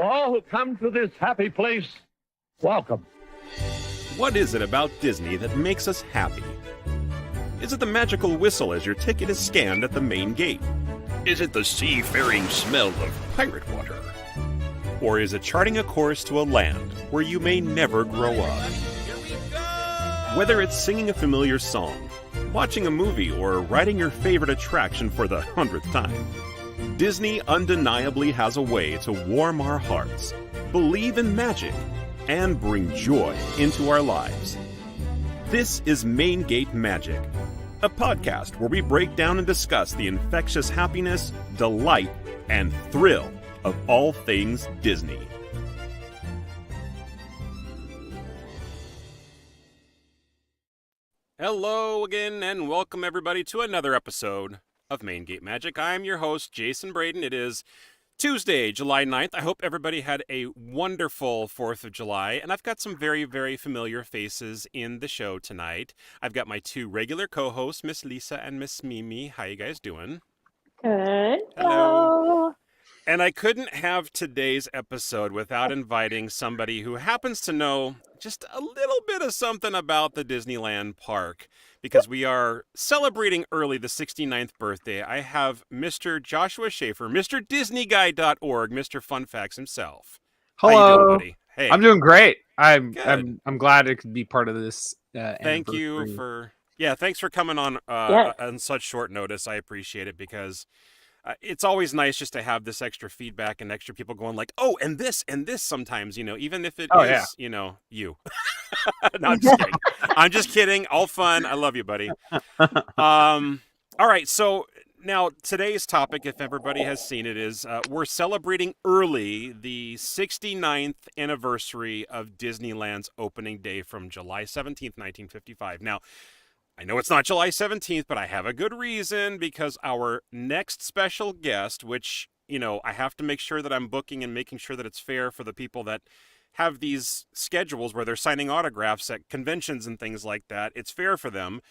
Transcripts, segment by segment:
all who come to this happy place, welcome. What is it about Disney that makes us happy? Is it the magical whistle as your ticket is scanned at the main gate? Is it the seafaring smell of pirate water? Or is it charting a course to a land where you may never grow up? Whether it's singing a familiar song, watching a movie, or riding your favorite attraction for the 100th time, Disney undeniably has a way to warm our hearts, believe in magic, and bring joy into our lives. This is Main Gate Magic, a podcast where we break down and discuss the infectious happiness, delight, and thrill of all things Disney. Hello again, and welcome everybody to another episode of Main Gate Magic. I'm your host, Jason Braden. It is Tuesday, July 9th. I hope everybody had a wonderful 4th of July, and I've got some very, very familiar faces in the show tonight. I've got my two regular co-hosts, Miss Lisa and Miss Mimi. How you guys doing? Good. Hello. And I couldn't have today's episode without inviting somebody who happens to know just a little bit of something about the Disneyland park, because we are celebrating early the 69th birthday. I have Mr. Joshua Schaefer, Mr. DisneyGuy.org, Mr. Fun Facts himself. Hello. How you doing, buddy? Hey. I'm doing great. I'm glad it could be part of this. Thank you for thanks for coming on such short notice. I appreciate it, because it's always nice just to have this extra feedback and extra people going like, oh, and this sometimes, even if it is, you. No, I'm just kidding. I'm just kidding. All fun. I love you, buddy. All right. So now today's topic, if everybody has seen it, is we're celebrating early the 69th anniversary of Disneyland's opening day from July 17th, 1955. Now, I know it's not July 17th, but I have a good reason, because our next special guest, which, I have to make sure that I'm booking and making sure that it's fair for the people that have these schedules where they're signing autographs at conventions and things like that. It's fair for them.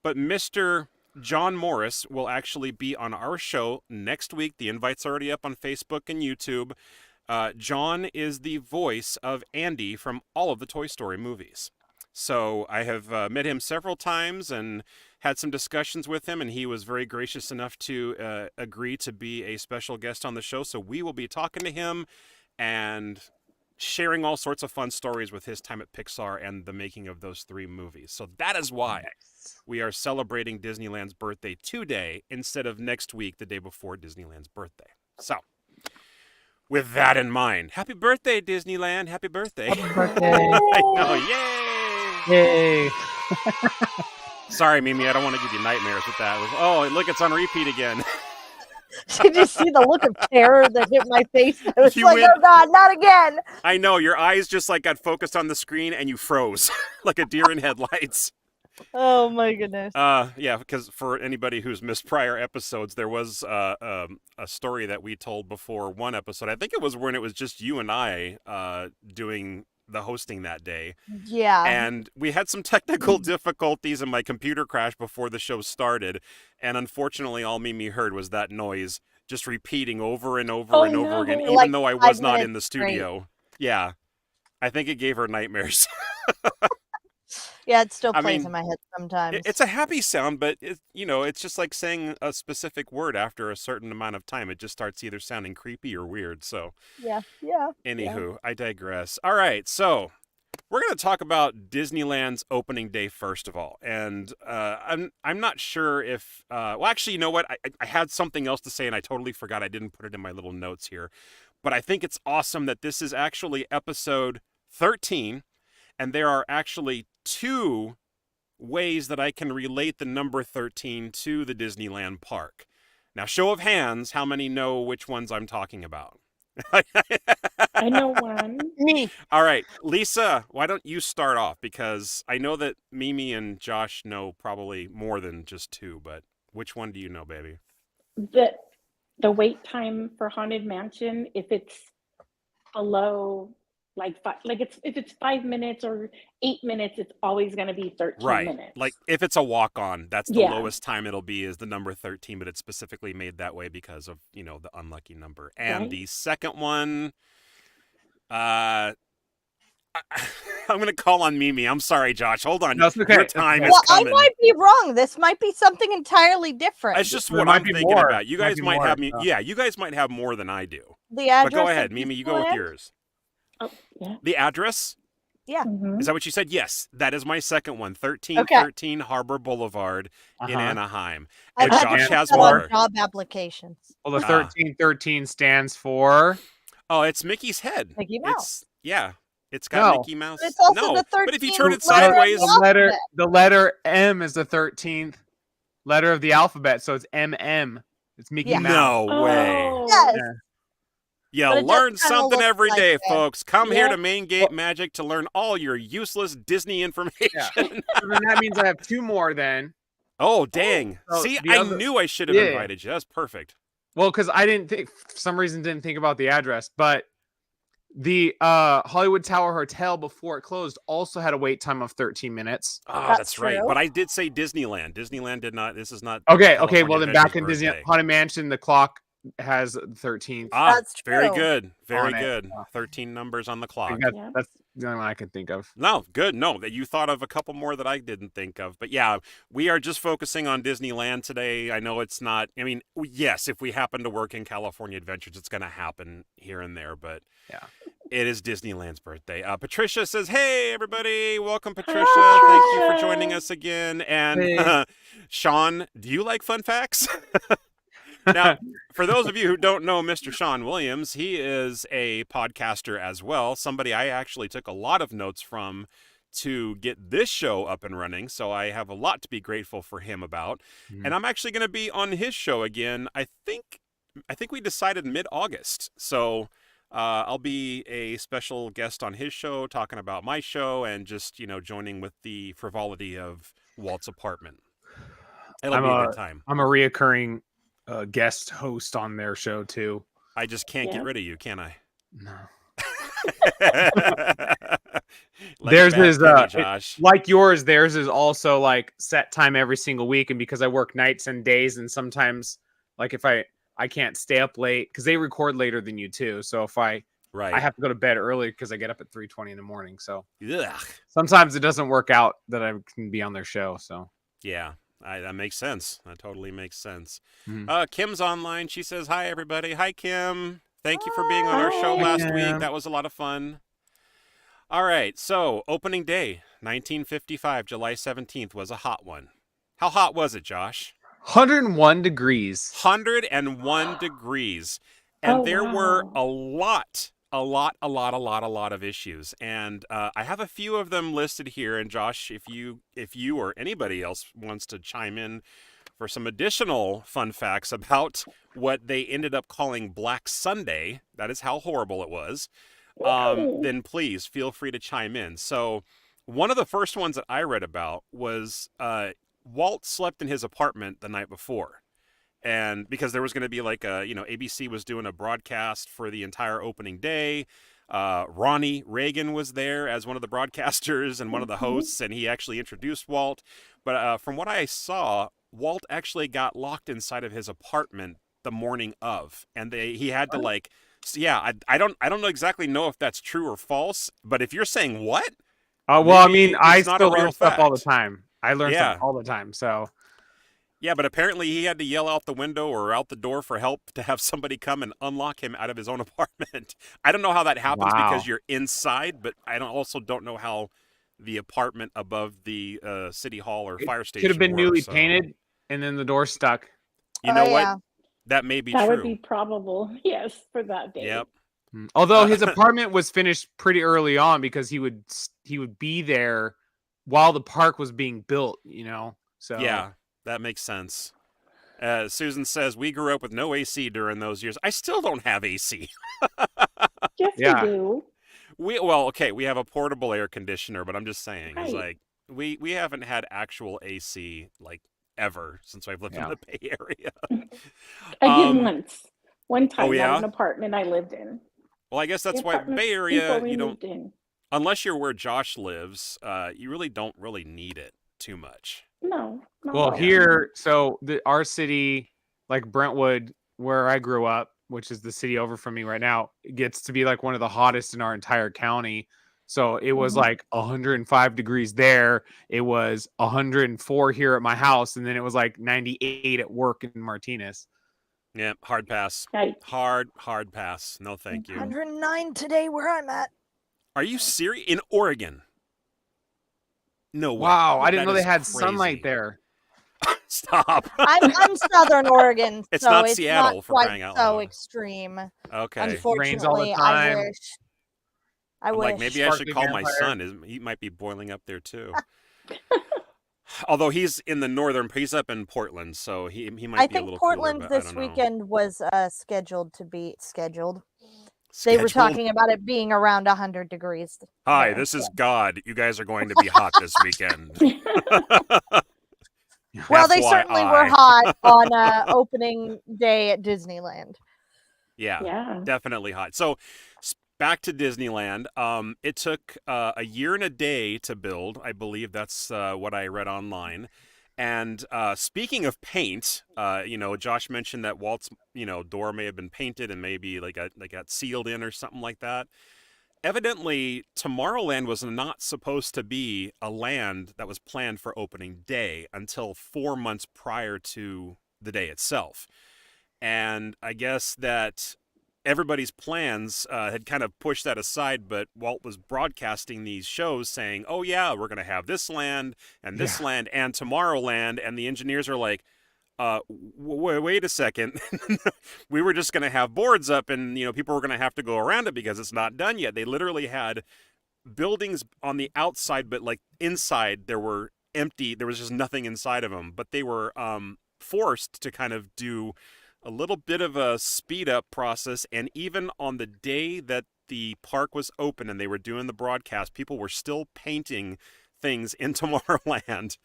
But Mr. John Morris will actually be on our show next week. The invite's already up on Facebook and YouTube. John is the voice of Andy from all of the Toy Story movies. So I have met him several times and had some discussions with him, and he was very gracious enough to agree to be a special guest on the show. So we will be talking to him and sharing all sorts of fun stories with his time at Pixar and the making of those three movies. So that is why we are celebrating Disneyland's birthday today instead of next week, the day before Disneyland's birthday. So with that in mind, happy birthday, Disneyland. Happy birthday. Happy birthday. I know. Yay. Yay. Sorry, Mimi, I don't want to give you nightmares with that. Look, it's on repeat again. Did you see the look of terror that hit my face? I was Oh God, not again. I know, your eyes just got focused on the screen and you froze like a deer in headlights. Oh my goodness. Because for anybody who's missed prior episodes, there was a story that we told before one episode. I think it was when it was just you and I doing the hosting that day. Yeah. And we had some technical difficulties and my computer crashed before the show started. And unfortunately, all Mimi heard was that noise just repeating over and over and over again, even though I was not in the studio. Yeah. I think it gave her nightmares. Yeah, it still plays in my head sometimes. It's a happy sound, but it's just like saying a specific word after a certain amount of time. It just starts either sounding creepy or weird. So yeah. Anywho, I digress. All right, so we're going to talk about Disneyland's opening day first of all, and I'm not sure if actually, you know what? I had something else to say and I totally forgot. I didn't put it in my little notes here, but I think it's awesome that this is actually episode 13. And there are actually two ways that I can relate the number 13 to the Disneyland park. Now, show of hands, how many know which ones I'm talking about? I know one. Me. All right, Lisa, why don't you start off? Because I know that Mimi and Josh know probably more than just two, but which one do you know, baby? The wait time for Haunted Mansion, if it's below if it's 5 minutes or 8 minutes, it's always going to be 13 minutes. Like if it's a walk-on, that's the lowest time it'll be is the number 13, but it's specifically made that way because of, the unlucky number. And the second one, I'm going to call on Mimi. I'm sorry, Josh. Hold on. No, it's okay. Your time is Well, I coming. might be wrong. This might be something entirely different. That's just There what might I'm be thinking more. about. You Might guys be might more, have so. you guys might have more than I do. The address. But go ahead, of Mimi. You go with Disneyland? yours. Oh, yeah. The address? Yeah. Mhm. Is that what you said? Yes. That is my second one. 1313 Harbor Boulevard in Anaheim. And I've Josh put has that on more. job applications. Well, the 1313 stands for. Oh, it's Mickey's head. Mickey Mouse. It's got No. Mickey Mouse. But it's also no, the but if you turn 13th it letter of sideways, the The letter M is the 13th letter of the alphabet, so it's MM. It's Mickey Yeah. Mouse. no way. Oh. Yes. Yeah. You But it just learn kinda something looks every like day, that. folks. Come here Yeah. to Main Gate Magic to learn all your useless Disney information. So then that means I have two more then. Oh, dang. So See, the I other- knew I should have Yeah. invited you. That's perfect. Well, because I didn't think, for some reason, didn't think about the address, but the Hollywood Tower Hotel before it closed also had a wait time of 13 minutes. Oh, That's that's right. true. But I did say Disneyland. Disneyland did not. This is not. Okay, California well then back in Adventure's Disney birthday. Haunted Mansion, the clock has 13th. Ah, That's very true. good. Very On it. good. 13 numbers on the I clock. think Yeah. that's the only one I can think of. No, good. No, that you thought of a couple more that I didn't think of. But yeah, we are just focusing on Disneyland today. I know it's not. I mean, yes, if we happen to work in California Adventures, it's going to happen here and there. But Yeah. it is Disneyland's birthday. Patricia says, "Hey, everybody, welcome, Patricia. Hi, Thank you for Patricia. joining us again." And Hey. Sean, do you like fun facts? Now, for those of you who don't know Mr. Sean Williams, he is a podcaster as well, somebody I actually took a lot of notes from to get this show up and running, so I have a lot to be grateful for him about. Mhm. And I'm actually going to be on his show again, I think we decided mid-August. So I'll be a special guest on his show, talking about my show, and just, joining with the frivolity of Walt's apartment. It'll be a good time. I'm a reoccurring guest host on their show too. I just can't Yeah. get rid of you, can I? No. Like Theirs a bad is, penny, it- Josh. Like yours, theirs is also like set time every single week, and because I work nights and days, and sometimes like if I can't stay up late because they record later than you too. So if I Right. have to go to bed early because I get up at 3:20 in the morning. So Ugh. sometimes it doesn't work out that I can be on their show. So Yeah, that makes sense. That totally makes sense. Mhm. Kim's online. She says, "Hi, everybody. Hi, Kim. Thank you for being on our show Hi. last Kim. week. That was a lot of fun." All right, so opening day, 1955, July 17th, was a hot one. How hot was it, Josh? 101 degrees. 101 degrees. And Oh, there were wow. a lot of issues. And I have a few of them listed here. And Josh, if you or anybody else wants to chime in for some additional fun facts about what they ended up calling Black Sunday, that is how horrible it was, then please feel free to chime in. So one of the first ones that I read about was Walt slept in his apartment the night before. And because there was going to be like ABC was doing a broadcast for the entire opening day. Ronnie Reagan was there as one of the broadcasters and one of the hosts, and he actually introduced Walt. But from what I saw, Walt actually got locked inside of his apartment the morning of, and he had to I don't exactly know if that's true or false, but if you're saying what? Well, I Maybe mean, I it's not a still learn real stuff all the fact. time. I learn Yeah. stuff all the time. So Yeah, but apparently he had to yell out the window or out the door for help to have somebody come and unlock him out of his own apartment. I don't know how that happens Wow. because you're inside, but I also don't know how the apartment above the city hall or fire station could have been newly works, so- painted, and then the door stuck. You know Oh, what? yeah. That may be That true. would be probable, yes, for that day. Yep. Although his apartment was finished pretty early on because he would be there while the park was being built. So Yeah, that makes sense. Susan says, "We grew up with no AC during those years. I still don't have AC. Yes, Yeah. we do. We have a portable air conditioner, but I'm just saying, it's Right. like we haven't had actual AC like ever since I've lived in Yeah. the Bay Area. I Um, did once. One time yeah? at an apartment I lived in. Well, I guess that's The why apartment Bay before Area, we you don't, moved in. unless you're where Josh lives, you really don't really need it too much. No. not Well, at all. here, so our city, like Brentwood, where I grew up, which is the city over from me right now, gets to be like one of the hottest in our entire county. So it was like 105 degrees there. It was 104 here at my house, and then it was like 98 at work in Martinez. Yeah, hard pass. Right. Hard pass. No, thank you. 109 today where I'm at. Are you serious? In Oregon? No way. Wow, I didn't That know they is had crazy. sunlight there. Stop. I'm Southern Oregon, It's so not it's Seattle, not for quite crying out so loud. extreme. Okay. Unfortunately, Rains all the I time. wish. I I'm wish. like, maybe I should Sparkly call my vampire. son. He might be boiling up there too. Although he's in the northern, he's up in Portland, so he might I be a think little Portland cooler, but I this don't know. weekend was scheduled to be scheduled. They were Scheduled? talking about it being around 100 degrees. Hi, there, this is so. God. You guys are going to be hot this weekend. Well, they certainly were FYI. hot on opening day at Disneyland. Yeah, Yeah. definitely hot. So back to Disneyland. It took a year and a day to build. I believe that's what I read online. And speaking of paint, Josh mentioned that Walt's, door may have been painted and maybe like got sealed in or something like that. Evidently, Tomorrowland was not supposed to be a land that was planned for opening day until 4 months prior to the day itself. And I guess that everybody's plans had kind of pushed that aside, but Walt was broadcasting these shows saying, oh yeah, we're going to have this land and this land and Tomorrowland. And the engineers are like, wait a second. We were just going to have boards up and, people were going to have to go around it because it's not done yet. They literally had buildings on the outside, but like inside there were empty. There was just nothing inside of them, but they were forced to kind of do a little bit of a speed up process. And even on the day that the park was open and they were doing the broadcast, people were still painting things in Tomorrowland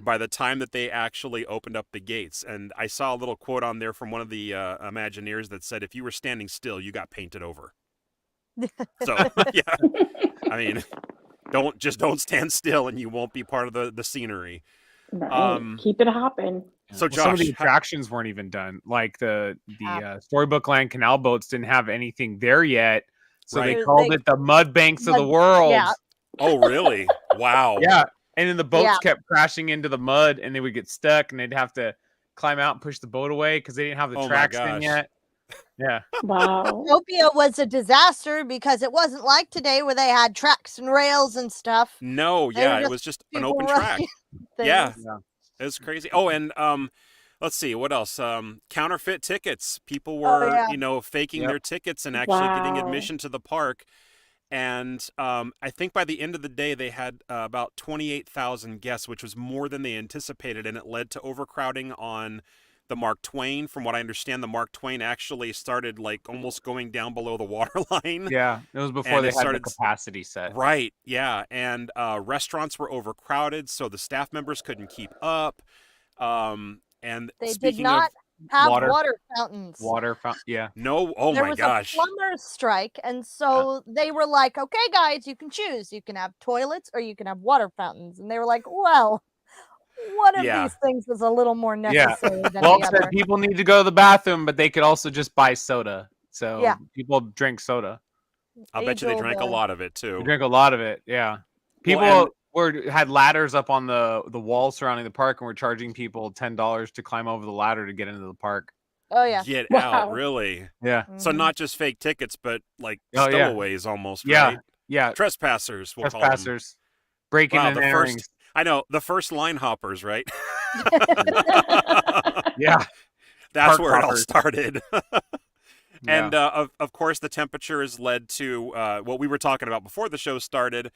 by the time that they actually opened up the gates. And I saw a little quote on there from one of the Imagineers that said, if you were standing still, you got painted over. So, yeah, I mean, don't stand still and you won't be part of the scenery. Right. Keep it hopping. So Josh, some of the attractions weren't even done. Like the Storybook Land canal boats didn't have anything there yet. So Right. they called it the mud banks of the world. Yeah. Oh, really? Wow. Yeah. And then the boats kept crashing into the mud and they would get stuck and they'd have to climb out and push the boat away because they didn't have the tracks in yet. Yeah. Wow. Utopia was a disaster because it wasn't like today where they had tracks and rails and stuff. No, yeah, it was just an open track. Yeah. It was crazy. Oh, and let's see, what else? Counterfeit tickets. People were, faking their tickets and actually getting admission to the park. And I think by the end of the day, they had about 28,000 guests, which was more than they anticipated. And it led to overcrowding on the Mark Twain. From what I understand, the Mark Twain actually started like almost going down below the water line. Yeah, it was before they had the capacity set. Right, yeah. And restaurants were overcrowded, so the staff members couldn't keep up. And they speaking did not have water fountains. Yeah. No, oh there my was gosh. a plumber's strike, and so they were like, okay, guys, you can choose. You can have toilets or you can have water fountains. And they were like, well, one of these things is a little more necessary than Walt the said other. people need to go to the bathroom, but they could also just buy soda. So people drink soda. I'll bet you they drank a lot of it too. They drink a lot of it, yeah. People had ladders up on the wall surrounding the park and were charging people $10 to climb over the ladder to get into the park. Oh yeah. Get out, really? Yeah. So not just fake tickets, but like stowaways almost, yeah. right? Yeah. Trespassers, we'll call them. Breaking and entering. I know, the first line hoppers, right? Yeah. That's where it all started. And of course, the temperatures led to what we were talking about before the show started.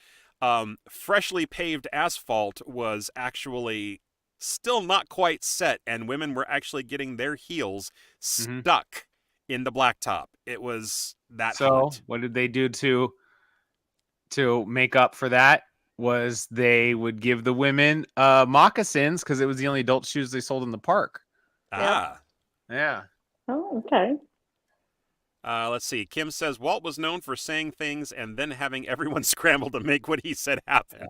Freshly paved asphalt was actually still not quite set, and women were actually getting their heels stuck in the blacktop. It was that hot. So what did they do to make up for that? Was they would give the women moccasins because it was the only adult shoes they sold in the park. Ah. Yeah. Oh, okay. Let's see. Kim says Walt was known for saying things and then having everyone scramble to make what he said happen.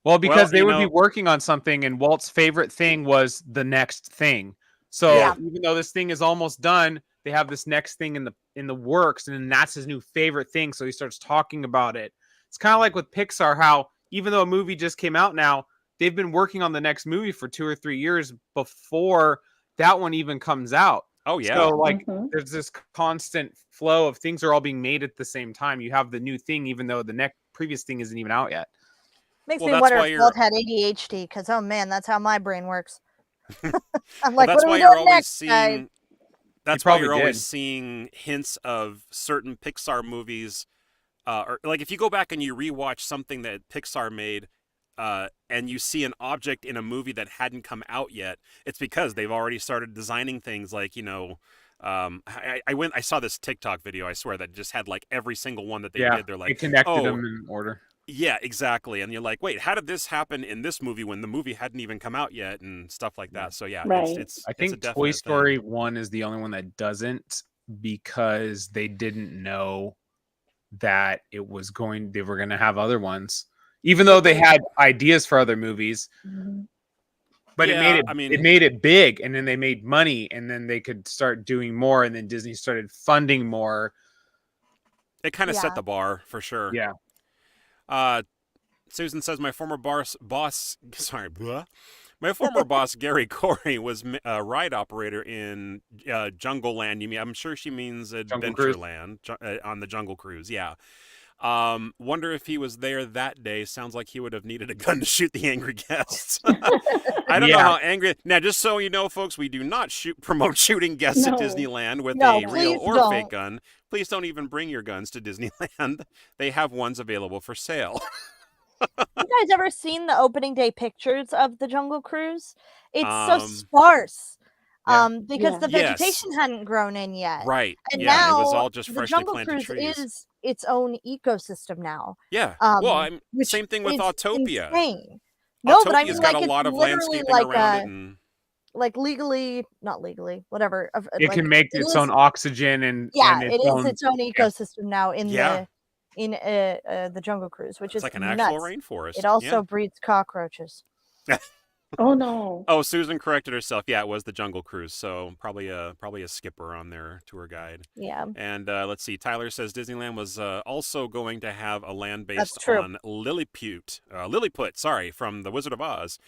Well, because they would be working on something, and Walt's favorite thing was the next thing. So Yeah. even though this thing is almost done, they have this next thing in the works, and then that's his new favorite thing. So he starts talking about it. It's kind of like with Pixar, how even though a movie just came out now, they've been working on the next movie for 2 or 3 years before that one even comes out. Oh yeah. So like there's this constant flow of things are all being made at the same time. You have the new thing, even though the next previous thing isn't even out yet. Makes Well, me that's wonder why if you're- Walt had ADHD, because oh man, that's how my brain works. I'm Well, like, that's what are why we you're doing always next, guys? seeing. That's why probably you're always did. seeing hints of certain Pixar movies, or like if you go back and you rewatch something that Pixar made, and you see an object in a movie that hadn't come out yet, it's because they've already started designing things like, you know, I saw this TikTok video, I swear, that just had like every single one that they did. They're like, it connected oh, them in order. yeah, exactly. And you're like, wait, how did this happen in this movie when the movie hadn't even come out yet and stuff like that? So yeah, Right. it's I it's a think definite Toy Story thing. 1 is the only one that doesn't, because they didn't know that they were going to have other ones, even though they had ideas for other movies. But Yeah, it made it big, and then they made money, and then they could start doing more, and then Disney started funding more. It kind of Yeah. set the bar for sure. Yeah. Susan says my former my former boss Gary Corey was a ride operator in Jungle Land. I'm sure she means Adventureland on the Jungle Cruise. Yeah. Wonder if he was there that day. Sounds like he would have needed a gun to shoot the angry guests. I don't know how angry. Now, just so you know, folks, we do not promote shooting guests at Disneyland with a real or fake gun. Please don't even bring your guns to Disneyland. They have ones available for sale. You guys ever seen the opening day pictures of the Jungle Cruise? It's so sparse. Because the vegetation hadn't grown in yet. Right. And yeah, now and it was all just the freshly Jungle planted Cruise trees. is its own ecosystem now. Yeah. Same thing with Autopia. Insane. No, but I Autopia's mean, got like, a lot it's of literally landscaping like around it, and like legally, not legally, whatever. It like, can make its own oxygen and it is its own ecosystem now in Yeah. the Jungle Cruise, which it's is like an nuts. actual rainforest. It also breeds cockroaches. Oh no. Oh, Susan corrected herself. Yeah, it was the Jungle Cruise, so probably a skipper on their tour guide. Yeah. And let's see. Tyler says Disneyland was also going to have a land based That's true. on Lilliput. Sorry, from The Wizard of Oz.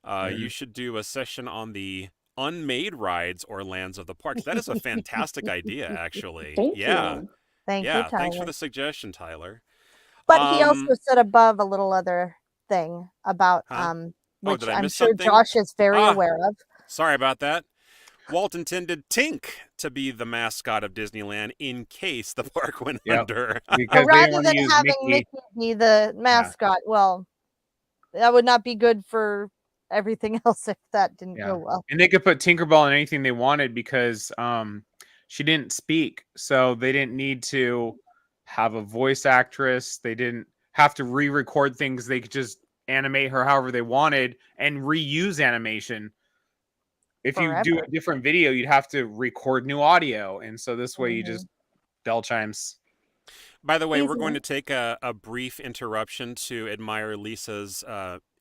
You should do a session on the unmade rides or lands of the parks. That is a fantastic idea, actually. Thank yeah. you. Thank you, Yeah. Tyler. Thanks for the suggestion, Tyler. But he also said above a little other thing about which did I I'm miss sure something? Josh is very aware of. Sorry about that. Walt intended Tink to be the mascot of Disneyland in case the park went under. Because rather than having Mickey be the mascot, well, that would not be good for everything else if that didn't go well. And they could put Tinkerbell in anything they wanted because she didn't speak, so they didn't need to have a voice actress. They didn't have to re-record things. They could just animate her however they wanted and reuse animation. If you do a different video, you'd have to record new audio, and so this way you just bell chimes. By the way, we're going to take a brief interruption to admire Lisa's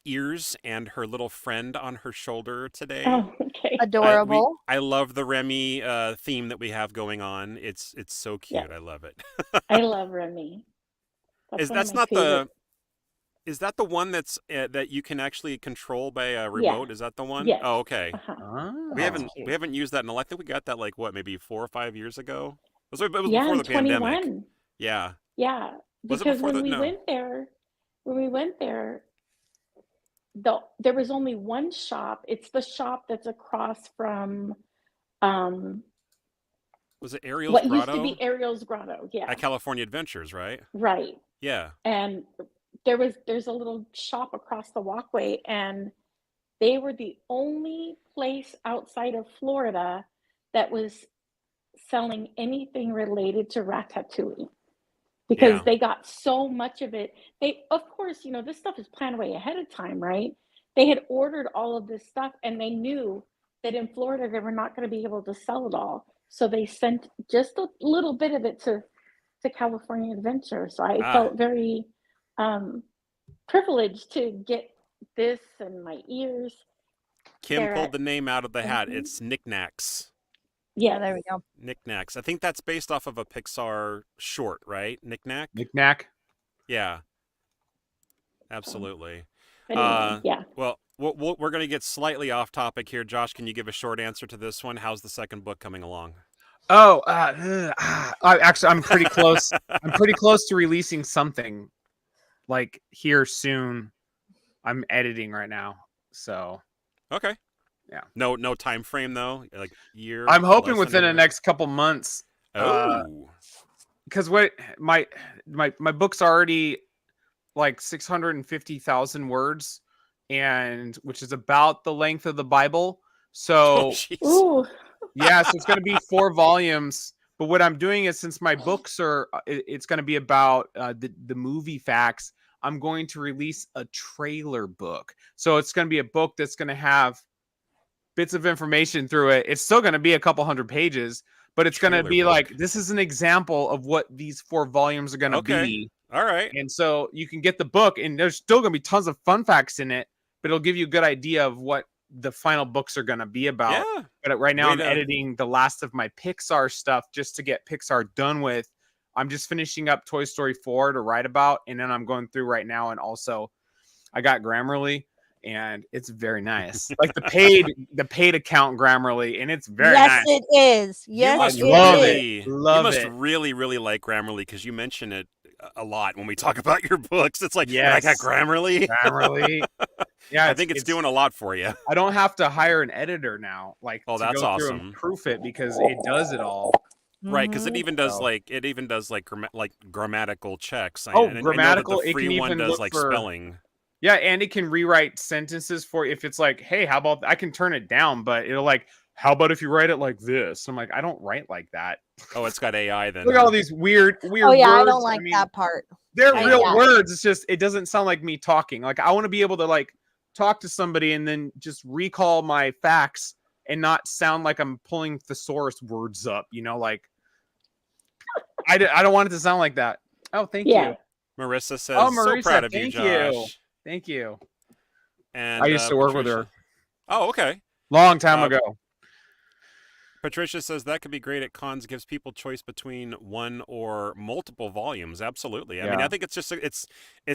ears and her little friend on her shoulder today. Oh, okay. Adorable. I love the Remy theme that we have going on. It's so cute. Yeah. I love it. I love Remy. Is that the one that's that you can actually control by a remote? Yeah. Is that the one? Yes. Oh, okay. We That's haven't used that in I think we got that like maybe 4 or 5 years ago. It was before in the pandemic. 21. Yeah. Yeah. Was it Because before when we no. went there, there was only one shop. It's the shop that's across from Was it Ariel's what Grotto? used to be Ariel's Grotto. Yeah. At California Adventures, right? Right. Yeah. And there's a little shop across the walkway, and they were the only place outside of Florida that was selling anything related to Ratatouille, because they got so much of it. They, of course, this stuff is planned way ahead of time, right? They had ordered all of this stuff, and they knew that in Florida they were not going to be able to sell it all, so they sent just a little bit of it to California Adventure. So I felt very privileged to get this, and my ears Kim They're pulled at, the name out of the hat. Mhm. It's Knickknacks. Yeah, yes. there we go. Knickknacks. I think that's based off of a Pixar short, right? Knickknack? Knick-knack. Yeah, absolutely. But anyway, yeah. Well, we're going to get slightly off topic here. Josh, can you give a short answer to this one? How's the second book coming along? Oh, actually, I'm pretty close. I'm pretty close to releasing something like here soon. I'm editing right now, so Okay. Yeah. No time frame though. Like year. I'm hoping less than within a the year? next couple months. Oh. Because what my book's already like 650,000 words, and which is about the length of the Bible. So jeez. Ooh. yeah, so it's going to be 4 volumes. But what I'm doing is, since my books are, it's going to be about the movie facts. I'm going to release a trailer book. So it's going to be a book that's going to have bits of information through it. It's still going to be a couple hundred pages, but it's going to Trailer be book. like, this is an example of what these 4 volumes are going to Okay. be. All right. And so you can get the book, and there's still going to be tons of fun facts in it, but it'll give you a good idea of what the final books are going to be about. Yeah. But right now Way I'm to- editing the last of my Pixar stuff just to get Pixar done with. I'm just finishing up Toy Story 4 to write about, and then I'm going through right now, and also I got Grammarly, and it's very nice. Like the paid account Grammarly, and it's very Yes, nice. it is. You Yes, must it love is. it. Love you must it. really, really like Grammarly because you mention it a lot when we talk about your books. It's like, I Yes. got Grammarly. Grammarly. Yeah, I think it's doing a lot for you. I don't have to hire an editor now, like Oh, to that's go through awesome. and proof it, because it does it all. Right, because it Mhm. even does So- like grammatical checks. Oh, I know that grammatical, the it free can one even does look like for- spelling. Yeah, and it can rewrite sentences for, if it's like, hey, how about, I can turn it down, but it'll like, how about if you write it like this? I'm like, I don't write like that. Oh, it's got AI then. Look at all these weird Oh words. yeah, I don't like mean, that part. They're Yeah. real Yeah. words. It's just, it doesn't sound like me talking. Like, I want to be able to like talk to somebody and then just recall my facts and not sound like I'm pulling thesaurus words up, like I don't want it to sound like that. Oh, thank Yeah. you. Marissa says, Oh, so Marissa, proud of you, thank you. Josh. Thank you. And I used to work with Patricia- her Oh, okay. long time Uh, ago. Patricia says that could be great at cons. Gives people choice between one or multiple volumes. Absolutely. I mean, Yeah. I think it's just it's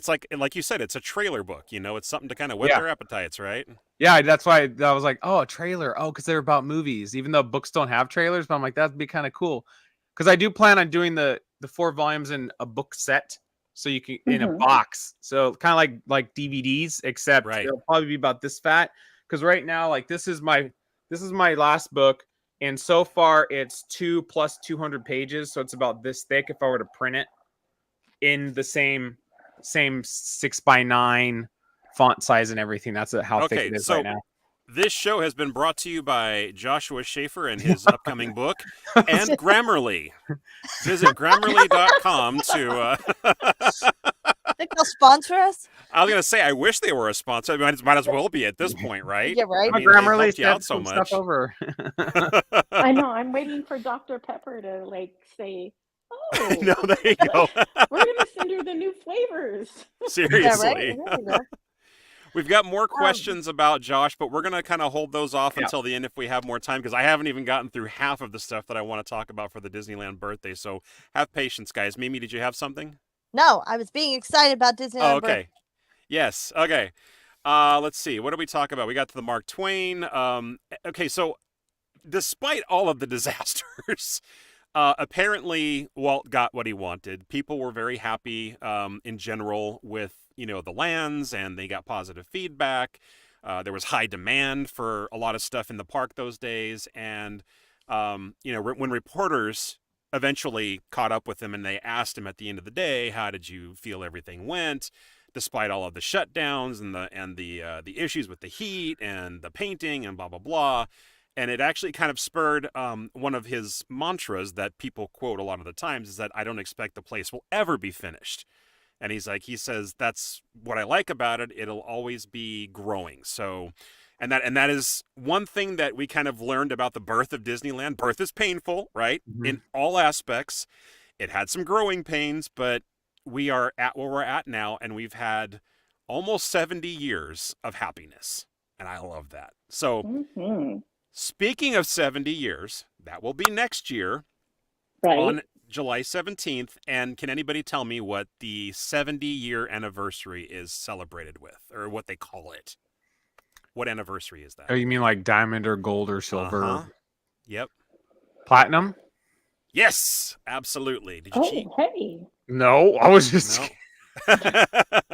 like you said, it's a trailer book. It's something to kind of whet Yeah. their appetites, right? Yeah, that's why I was like, oh, a trailer. Oh, because they're about movies, even though books don't have trailers. But I'm like, that'd be kind of cool. Because I do plan on doing the 4 volumes in a book set, so you can in a Mhm. box. So kind of like DVDs, except Right. it'll probably be about this fat. Because right now, like this is my last book, and so far it's 2 plus 200 pages, so it's about this thick if I were to print it in the same 6x9 font size and everything. That's how thick Okay, it is so- right now. This show has been brought to you by Joshua Schaefer and his upcoming book, and Grammarly. Visit Grammarly.com to. Think they'll sponsor us? I was gonna say, I wish they were a sponsor. Might as well be at this point, right? Yeah, right. I mean, Grammarly they've helped you out sent so some much. stuff over. I know. I'm waiting for Dr. Pepper to like say, "Oh, No, there you go. we're gonna send her the new flavors." Seriously. Yeah, right. There you go. We've got more questions about Josh, but we're going to kind of hold those off Yeah. until the end if we have more time, because I haven't even gotten through half of the stuff that I want to talk about for the Disneyland birthday. So have patience, guys. Mimi, did you have something? No, I was being excited about Disneyland. Oh, okay. Yes. Okay. Let's see. What did we talk about? We got to the Mark Twain. Okay. So despite all of the disasters, apparently Walt got what he wanted. People were very happy in general with, the lands, and they got positive feedback. There was high demand for a lot of stuff in the park those days. And, when reporters eventually caught up with him and they asked him at the end of the day, how did you feel everything went, despite all of the shutdowns and the issues with the heat and the painting and blah, blah, blah. And it actually kind of spurred one of his mantras that people quote a lot of the times, is that I don't expect the place will ever be finished. And he says, that's what I like about it. It'll always be growing. So, and that is one thing that we kind of learned about the birth of Disneyland. Birth is painful, right? Mhm. In all aspects. It had some growing pains, but we are at where we're at now, and we've had almost 70 years of happiness. And I love that. So, Mm-hmm. speaking of 70 years, that will be next year Right. on July 17th. And can anybody tell me what the 70-year anniversary is celebrated with, or what they call it? What anniversary is that? Oh, you mean like diamond or gold or silver? Uh-huh. Yep. Platinum? Yes, absolutely. Did you cheat? Hey. No, I was just. No.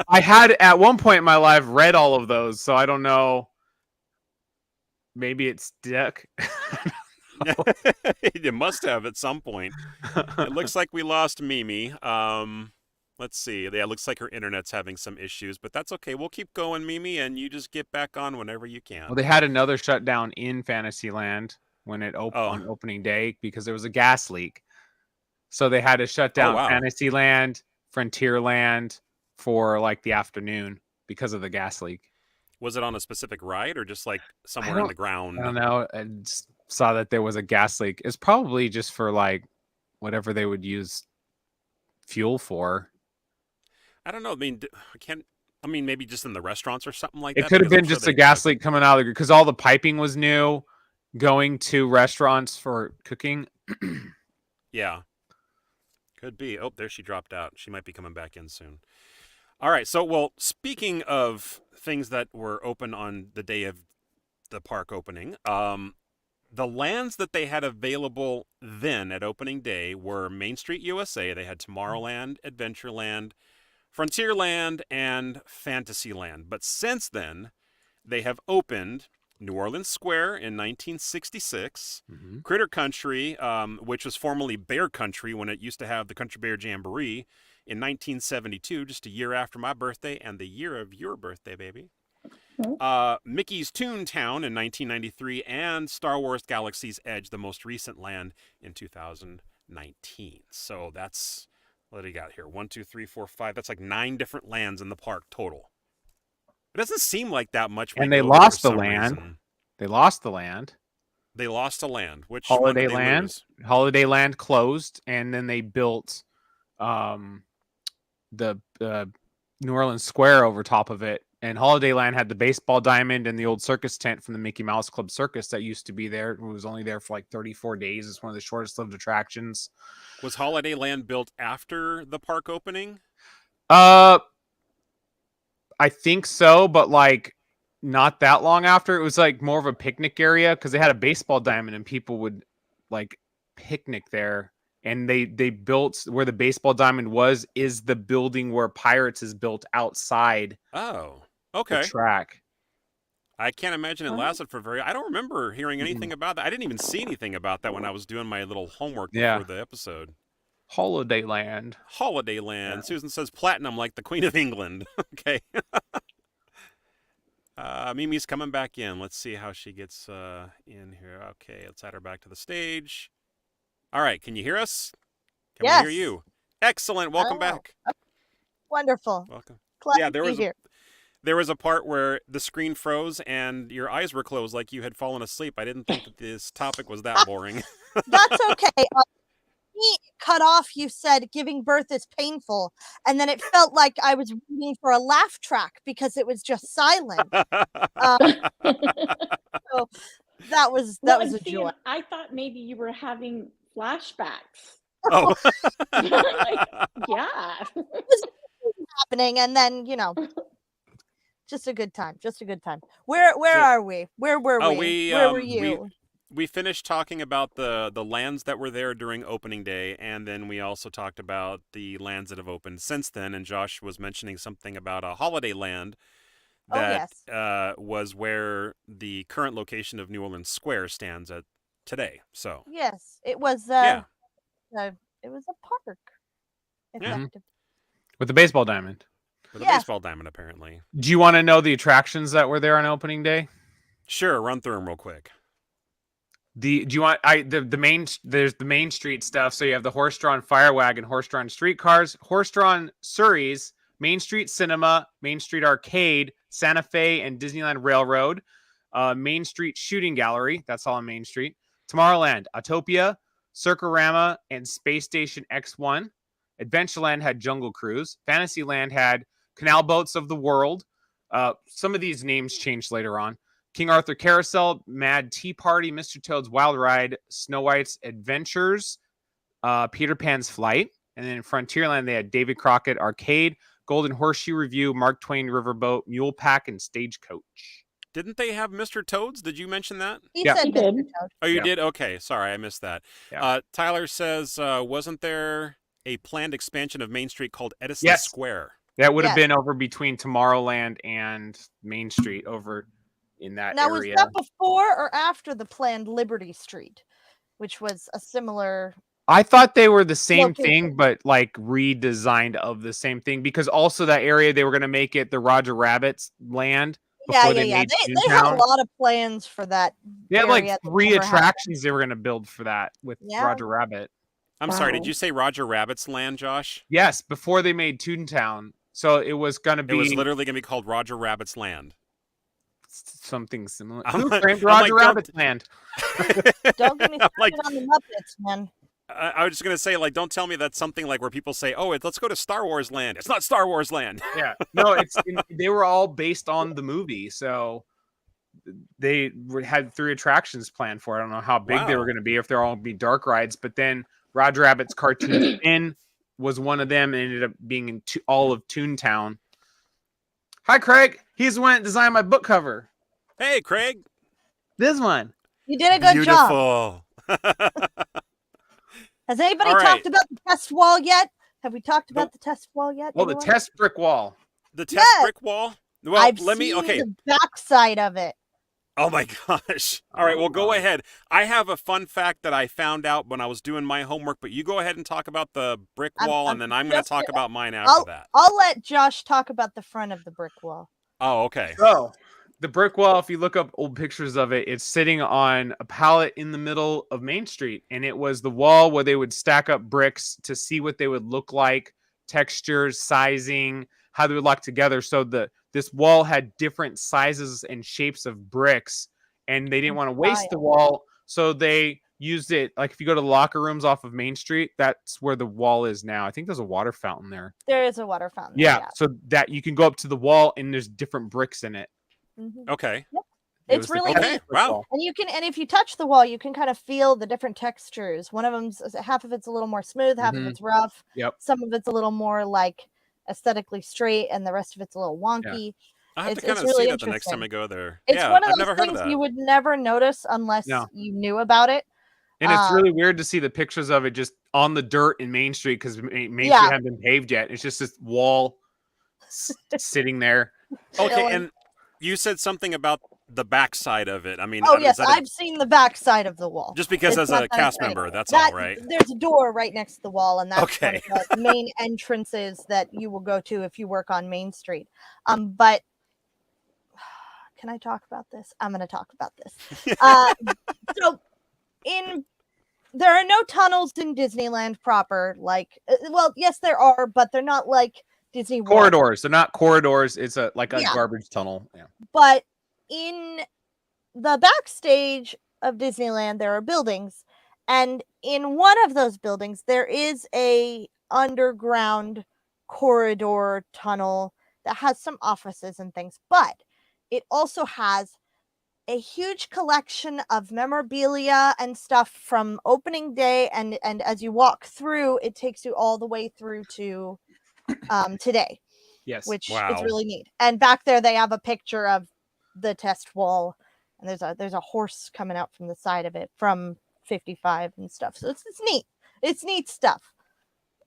I had at one point in my life read all of those, so I don't know. Maybe it's Dick. You must have at some point. It looks like we lost Mimi. Let's see. Yeah, it looks like her internet's having some issues, but that's okay. We'll keep going, Mimi, and you just get back on whenever you can. Well, they had another shutdown in Fantasyland when it opened on opening day because there was a gas leak. So they had to shut down Fantasyland, Frontierland for like the afternoon because of the gas leak. Was it on a specific ride or just like somewhere in the ground? I don't know. I just saw that there was a gas leak. It's probably just for like whatever they would use fuel for. I don't know. I mean, maybe just in the restaurants or something like that. It could have been just a gas leak coming out of the, because all the piping was new going to restaurants for cooking. Yeah. Could be. Oh, there she dropped out. She might be coming back in soon. All right. So, well, speaking of things that were open on the day of the park opening, the lands that they had available then at opening day were Main Street USA. They had Tomorrowland, Adventureland, Frontierland, and Fantasyland. But since then, they have opened New Orleans Square in 1966, Critter Country, which was formerly Bear Country when it used to have the Country Bear Jamboree, in 1972, just a year after my birthday and the year of your birthday, baby. Mickey's Toontown in 1993, and Star Wars Galaxy's Edge, the most recent land, in 2019. So that's, what do you got here? 1, 2, 3, 4, 5. That's like 9 different lands in the park total. It doesn't seem like that much. And they lost the land. They lost the land. They lost a land. Which Holiday Land? Holiday Land closed, and then they built the New Orleans Square over top of it. And Holiday Land had the baseball diamond and the old circus tent from the Mickey Mouse Club Circus that used to be there. It was only there for like 34 days. It's one of the shortest lived attractions. Was Holiday Land built after the park opening? I think so, but like not that long after. It was like more of a picnic area because they had a baseball diamond and people would like picnic there. And they built where the baseball diamond is the building where Pirates is built outside. Oh, okay. The track. I can't imagine it lasted for I don't remember hearing anything about that. I didn't even see anything about that when I was doing my little homework before the episode. Holiday Land. Holiday Land. Yeah. Susan says platinum like the Queen of England. Okay. Mimi's coming back in. Let's see how she gets in here. Okay, let's add her back to the stage. All right, can you hear us? Can we hear you? Excellent. Welcome back. Wonderful. Welcome. Glad there was a part where the screen froze and your eyes were closed like you had fallen asleep. I didn't think that this topic was that boring. That's okay. Cut off, you said giving birth is painful, and then it felt like I was reading for a laugh track because it was just silent. So that was a joy. I thought maybe you were having flashbacks. Oh, like, yeah, happening, and then just a good time. Where are we? Where were we? Where were you? We finished talking about the lands that were there during opening day, and then we also talked about the lands that have opened since then. And Josh was mentioning something about a Holiday Land that was where the current location of New Orleans Square stands at today. So yes, it was. It was a park. Effective. With the baseball diamond. With a baseball diamond, apparently. Do you want to know the attractions that were there on opening day? Sure, run through them real quick. There's the Main Street stuff. So you have the horse-drawn fire wagon, horse-drawn streetcars, horse-drawn Surreys, Main Street Cinema, Main Street Arcade, Santa Fe and Disneyland Railroad, Main Street Shooting Gallery. That's all on Main Street. Tomorrowland, Autopia, Circarama, and Space Station X1. Adventureland had Jungle Cruise. Fantasyland had Canal Boats of the World. Some of these names changed later on. King Arthur Carousel, Mad Tea Party, Mr. Toad's Wild Ride, Snow White's Adventures, Peter Pan's Flight, and then in Frontierland they had David Crockett Arcade, Golden Horseshoe Review, Mark Twain Riverboat, Mule Pack, and Stagecoach. Didn't they have Mr. Toads? Did you mention that? He Yeah. said He Mr. did. Toad. Oh, you Yeah. did? Okay, sorry, I missed that. Yeah. Tyler says, wasn't there a planned expansion of Main Street called Edison Yes. Square? That would have Yes. been over between Tomorrowland and Main Street over in that Now, was area. that before or after the planned Liberty Street, which was a similar? I thought they were the same Location. thing, but like redesigned of the same thing, because also that area they were going to make it the Roger Rabbit's land. Yeah. Before they They had Toontown. a lot of plans for that. They had area like that 3 never happened. attractions they were going to build for that with Yeah. Roger Rabbit. I'm sorry, Wow. did you say Roger Rabbit's land, Josh? Yes, before they made Toontown. So it was going to It be was literally going to be called Roger Rabbit's land. something similar. I'm Who like- framed I'm like, Roger don't- Rabbit's land? Don't get me I'm started like, on the Muppets, man. I was just going to say, like, don't tell me that's something like where people say, oh, let's go to Star Wars land. It's not Star Wars land. Yeah, no, they were all based on the movie, so they had 3 attractions planned for it. I don't know how big they were Wow. going to be, if they're all going to be dark rides, but then Roger Rabbit's Cartoon Spin was one of them, and ended up being in all of Toontown. Hi, Craig. He's the one that designed my book cover. Hey, Craig. This one. You did a good job. Beautiful. Has anybody All right. talked about the test wall yet? Have we talked about the test wall yet? Well, the anyone? test brick wall. The test Yes. brick wall? Well, I've let me, seen okay. the backside of it. Oh my gosh. All right, well, go Oh. ahead. I have a fun fact that I found out when I was doing my homework, but you go ahead and talk about the brick wall, and then I'm going to just talk gonna- about mine after that. I'll let Josh talk about the front of the brick wall. Oh, okay. So, the brick wall, if you look up old pictures of it, it's sitting on a pallet in the middle of Main Street. And it was the wall where they would stack up bricks to see what they would look like, textures, sizing, how they would lock together. So this wall had different sizes and shapes of bricks, and they didn't want to waste the wall. So they used it, like if you go to the locker rooms off of Main Street, that's where the wall is now. I think there's a water fountain there. There is a water fountain. Yeah, so that you can go up to the wall and there's different bricks in it. Mhm. Okay. It It's was the really test Okay, neat. brick wow. wall. And if you touch the wall, you can kind of feel the different textures. One of them's half of it's a little more smooth, half of Mhm. it's rough. Yep. Some of it's a little more like aesthetically straight, and the rest of it's a little wonky. I have to It's kind of really see that the next time interesting. I go there. It's Yeah, one of I've those never heard of things that. you would never notice unless No. you knew about it. And it's Um, really weird to see the pictures of it just on the dirt in Main Street, because Main Yeah. Street hadn't been paved yet. It's just this wall sitting there. Okay, chilling. and you said something about the backside of it. I mean, Oh is yes, that a- I've seen the back side of the wall. just because It's as not a that cast exciting. member, that's That- all, right? There's a door right next to the wall, and that's Okay. one of the main entrances that you will go to if you work on Main Street. But can I talk about this? I'm going to talk about this. So, there are no tunnels in Disneyland proper. Like, well, yes, there are, but they're not like Disney World. Corridors. They're not corridors. It's like a Yeah. garbage tunnel. Yeah. But in the backstage of Disneyland, there are buildings, and in one of those buildings, there is a underground corridor tunnel that has some offices and things, but it also has a huge collection of memorabilia and stuff from opening day, and as you walk through, it takes you all the way through to today, Yes. which is Wow. really neat. And back there they have a picture of the test wall, and there's a horse coming out from the side of it from 55 and stuff. So it's neat. It's neat stuff.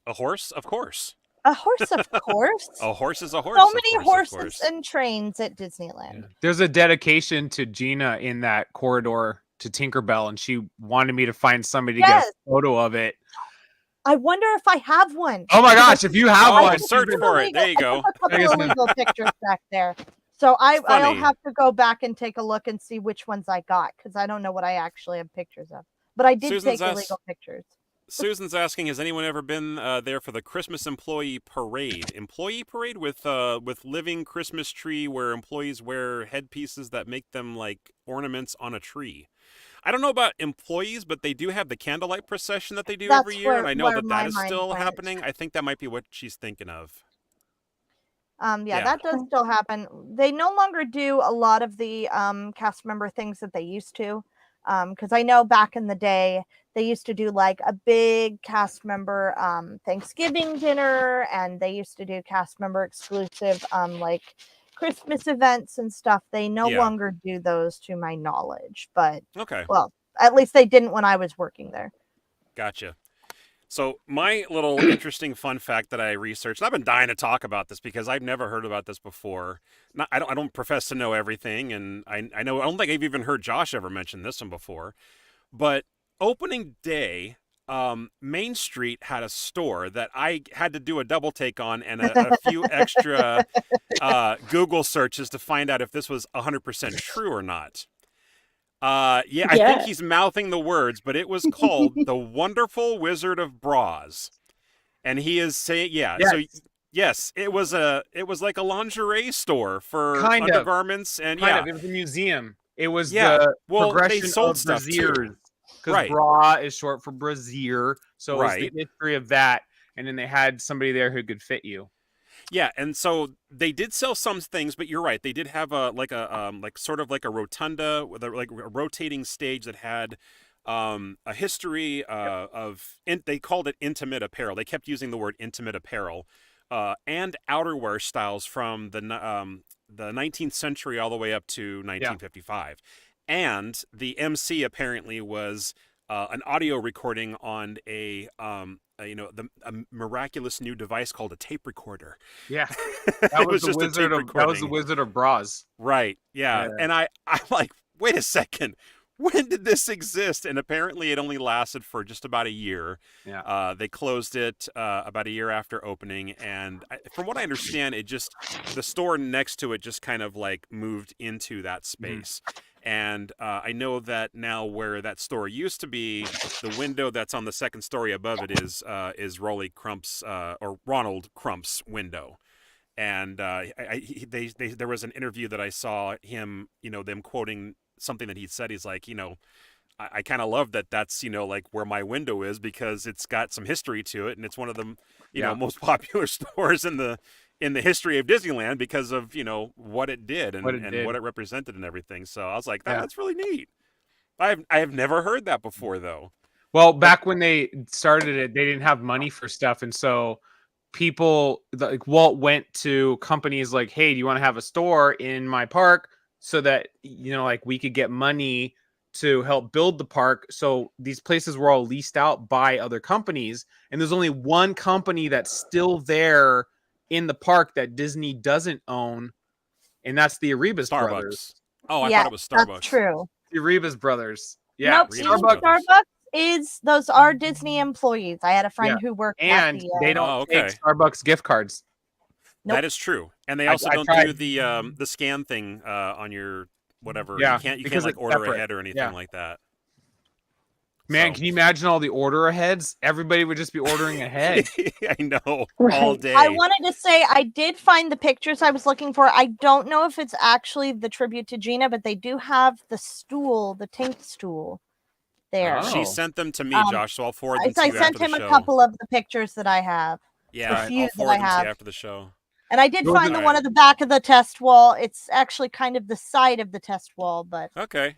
A horse, of course. A horse, of course. A horse is a horse. So of many course, of horses course. and trains at Disneyland. Yeah. There's a dedication to Gina in that corridor to Tinkerbell, and she wanted me to find somebody to Yes. get a photo of it. I wonder if I have one. Oh my gosh, if you have Oh, one, search for it. There you go. I took a couple guess of I'm- legal pictures back there. So I'll funny. have to go back and take a look and see which ones I got, because I don't know what I actually have pictures of. But I did Susan's take asked- illegal pictures. Susan's asking, has anyone ever been there for the Christmas employee parade? Employee parade with living Christmas tree where employees wear headpieces that make them like ornaments on a tree. I don't know about employees, but they do have the candlelight procession that they do every That's year, and where- I know where that my that is mind still went. happening. I think that might be what she's thinking of. Yeah, that does still happen. They no longer do a lot of the cast member things that they used to. Because I know back in the day they used to do like a big cast member Thanksgiving dinner, and they used to do cast member exclusive like Christmas events and stuff. They no longer do those to my knowledge, but well, at least they didn't when I was working there. Gotcha. So my little interesting fun fact that I researched, and I've been dying to talk about this because I've never heard about this before. I don't profess to know everything, and I don't think I've even heard Josh ever mention this one before. But opening day, Main Street had a store that I had to do a double take on and a few extra Google searches to find out if this was 100% true or not. I think he's mouthing the words, but it was called The Wonderful Wizard of Bras. And he is saying, yes, it was like a lingerie store for undergarments and it was a museum. It was the progression they sold of stuff brassieres. Because bra is short for brassiere. So it was the history of that. And then they had somebody there who could fit you. Yeah, and so they did sell some things, but you're right. They did have a sort of like a rotunda with a rotating stage that had a history they called it intimate apparel. They kept using the word intimate apparel and outerwear styles from the 19th century all the way up to 1955. And the MC apparently was an audio recording on a miraculous new device called a tape recorder. Yeah, that was just that was the Wizard of Bras. Right. Yeah. And I'm like, wait a second, when did this exist? And apparently it only lasted for just about a year. Yeah. They closed it about a year after opening, and from what I understand, the store next to it just kind of like moved into that space. And I know that now where that store used to be, the window that's on the second story above it is Ronald Crump's window. And there was an interview that I saw him, them quoting something that he said. He's like, I kind of love that that's, like where my window is because it's got some history to it. And it's one of the, most popular stores in the history of Disneyland because of, what it did and what it represented and everything. So I was like, that's really neat. I have never heard that before though. Well, back when they started it, they didn't have money for stuff. And so people like Walt went to companies like, hey, do you want to have a store in my park so that, like we could get money to help build the park. So these places were all leased out by other companies. And there's only one company that's still there in the park that Disney doesn't own, and that's the Arribas brothers. Oh, I thought it was Starbucks. That's true. The Arribas brothers. Yeah. Nope, Starbucks those are Disney employees. I had a friend who worked at the they don't take Starbucks gift cards. Nope. That is true. And they also don't do the scan thing on your whatever. Yeah. You can't like order ahead or anything like that. Man, can you imagine all the order aheads? Everybody would just be ordering ahead. I know, all day. I wanted to say I did find the pictures I was looking for. I don't know if it's actually the tribute to Gina, but they do have the stool, the tank stool there. Oh. She sent them to me, Josh, so I'll forward them to you after the show. I sent him a couple of the pictures that I have. Yeah, I'll forward them to you after the show. And I did find the one at the back of the test wall. It's actually kind of the side of the test wall, but... Okay.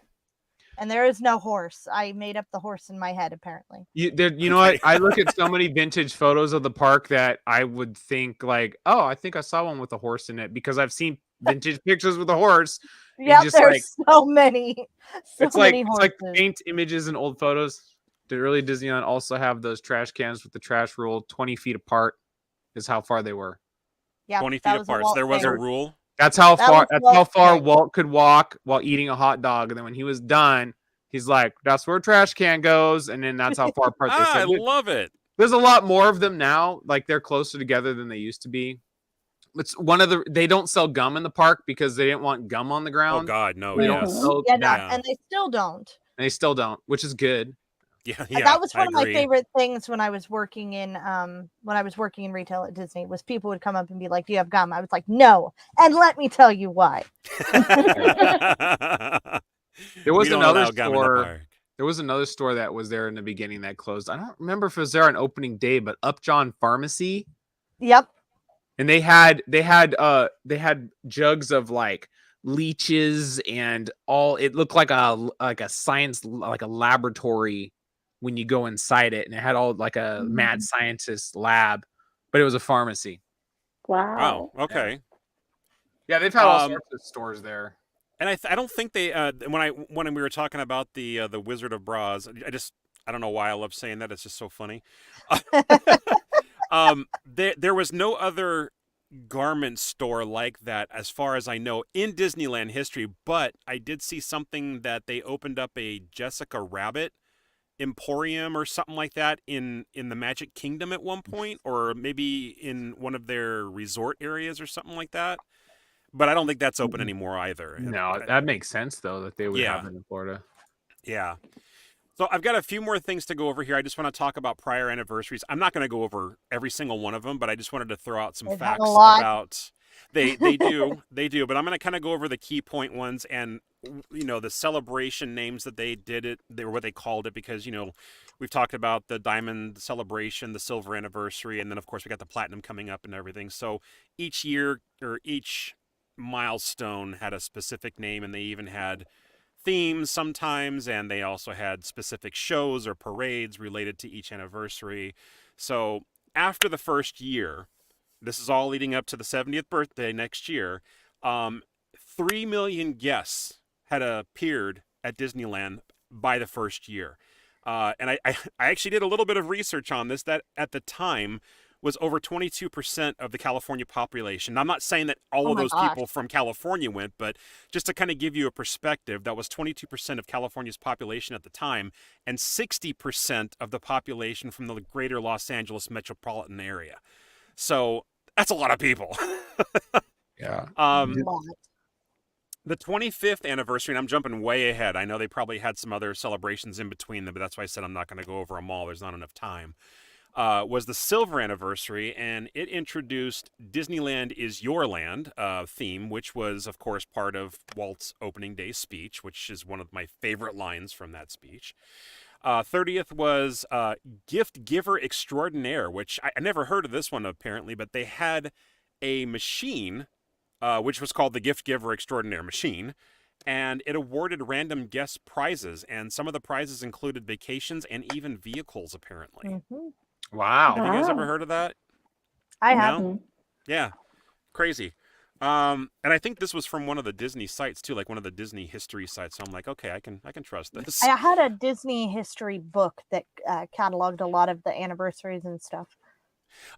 And there is no horse. I made up the horse in my head, apparently. You know what? I look at so many vintage photos of the park that I would think like, oh, I think I saw one with a horse in it because I've seen vintage pictures with a horse. Yeah, there's so many. It's like faint images and old photos. Did really Disneyland also have those trash cans with the trash rule 20 feet apart is how far they were. Yeah, 20 feet apart. So there was a rule. That's how far Walt could walk while eating a hot dog. And then when he was done, he's like, that's where a trash can goes. And then that's how far apart they said. I love it. There's a lot more of them now. Like they're closer together than they used to be. It's they don't sell gum in the park because they didn't want gum on the ground. Oh God, no. And they still don't. Which is good. Yeah, that was one of my favorite things when I was working in retail at Disney was people would come up and be like, "Do you have gum?" I was like, "No," and let me tell you why. There was another store. There was another store that was there in the beginning that closed. I don't remember if it was there on opening day, but Upjohn Pharmacy. Yep. And they had jugs of like leeches and all. It looked like a science, like a laboratory when you go inside it, and it had all like a mad scientist lab, but it was a pharmacy. Wow. Wow. Okay. Yeah, they've had all sorts of stores there. And I don't think they when we were talking about the Wizard of Bras, I don't know why I love saying that. It's just so funny. There was no other garment store like that, as far as I know, in Disneyland history. But I did see something that they opened up a Jessica Rabbit Emporium or something like that in the Magic Kingdom at one point, or maybe in one of their resort areas or something like that. But I don't think that's open anymore either. No, that makes sense though that they would have it in Florida. Yeah. So I've got a few more things to go over here. I just want to talk about prior anniversaries. I'm not going to go over every single one of them, but I just wanted to throw out some facts about they do. But I'm going to kind of go over the key point ones and the celebration names that they did it. They were what they called it because we've talked about the diamond celebration, the silver anniversary, and then of course we got the platinum coming up and everything. So each year or each milestone had a specific name, and they even had themes sometimes, and they also had specific shows or parades related to each anniversary. So after the first year, this is all leading up to the 70th birthday next year, 3 million guests had appeared at Disneyland by the first year. And I actually did a little bit of research on this, that at the time was over 22% of the California population. Now, I'm not saying that all of those people from California went, but just to kind of give you a perspective, that was 22% of California's population at the time, and 60% of the population from the greater Los Angeles metropolitan area. So that's a lot of people. Yeah. The 25th anniversary, and I'm jumping way ahead. I know they probably had some other celebrations in between them, but that's why I said I'm not going to go over them all. There's not enough time. Was the silver anniversary, and it introduced Disneyland is Your Land theme, which was, of course, part of Walt's opening day speech, which is one of my favorite lines from that speech. 30th was Gift Giver Extraordinaire, which I never heard of this one, apparently, but they had a machine, which was called the Gift Giver Extraordinaire Machine, and it awarded random guest prizes, and some of the prizes included vacations and even vehicles, apparently. Mm-hmm. Wow. Have you guys ever heard of that? I have. No? Yeah. Crazy. And I think this was from one of the Disney sites too, like one of the Disney history sites. So I'm like, okay, I can trust this. I had a Disney history book that cataloged a lot of the anniversaries and stuff.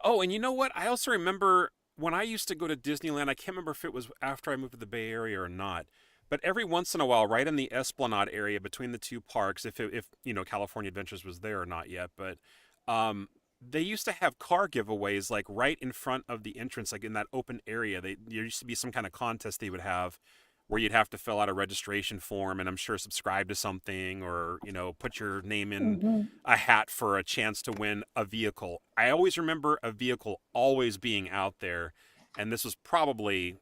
Oh, and you know what? I also remember when I used to go to Disneyland, I can't remember if it was after I moved to the Bay Area or not, but every once in a while, right in the Esplanade area between the two parks, if California Adventures was there or not yet, but they used to have car giveaways like right in front of the entrance, like in that open area. There used to be some kind of contest they would have where you'd have to fill out a registration form and I'm sure subscribe to something or, put your name in a hat for a chance to win a vehicle. I always remember a vehicle always being out there, and this was probably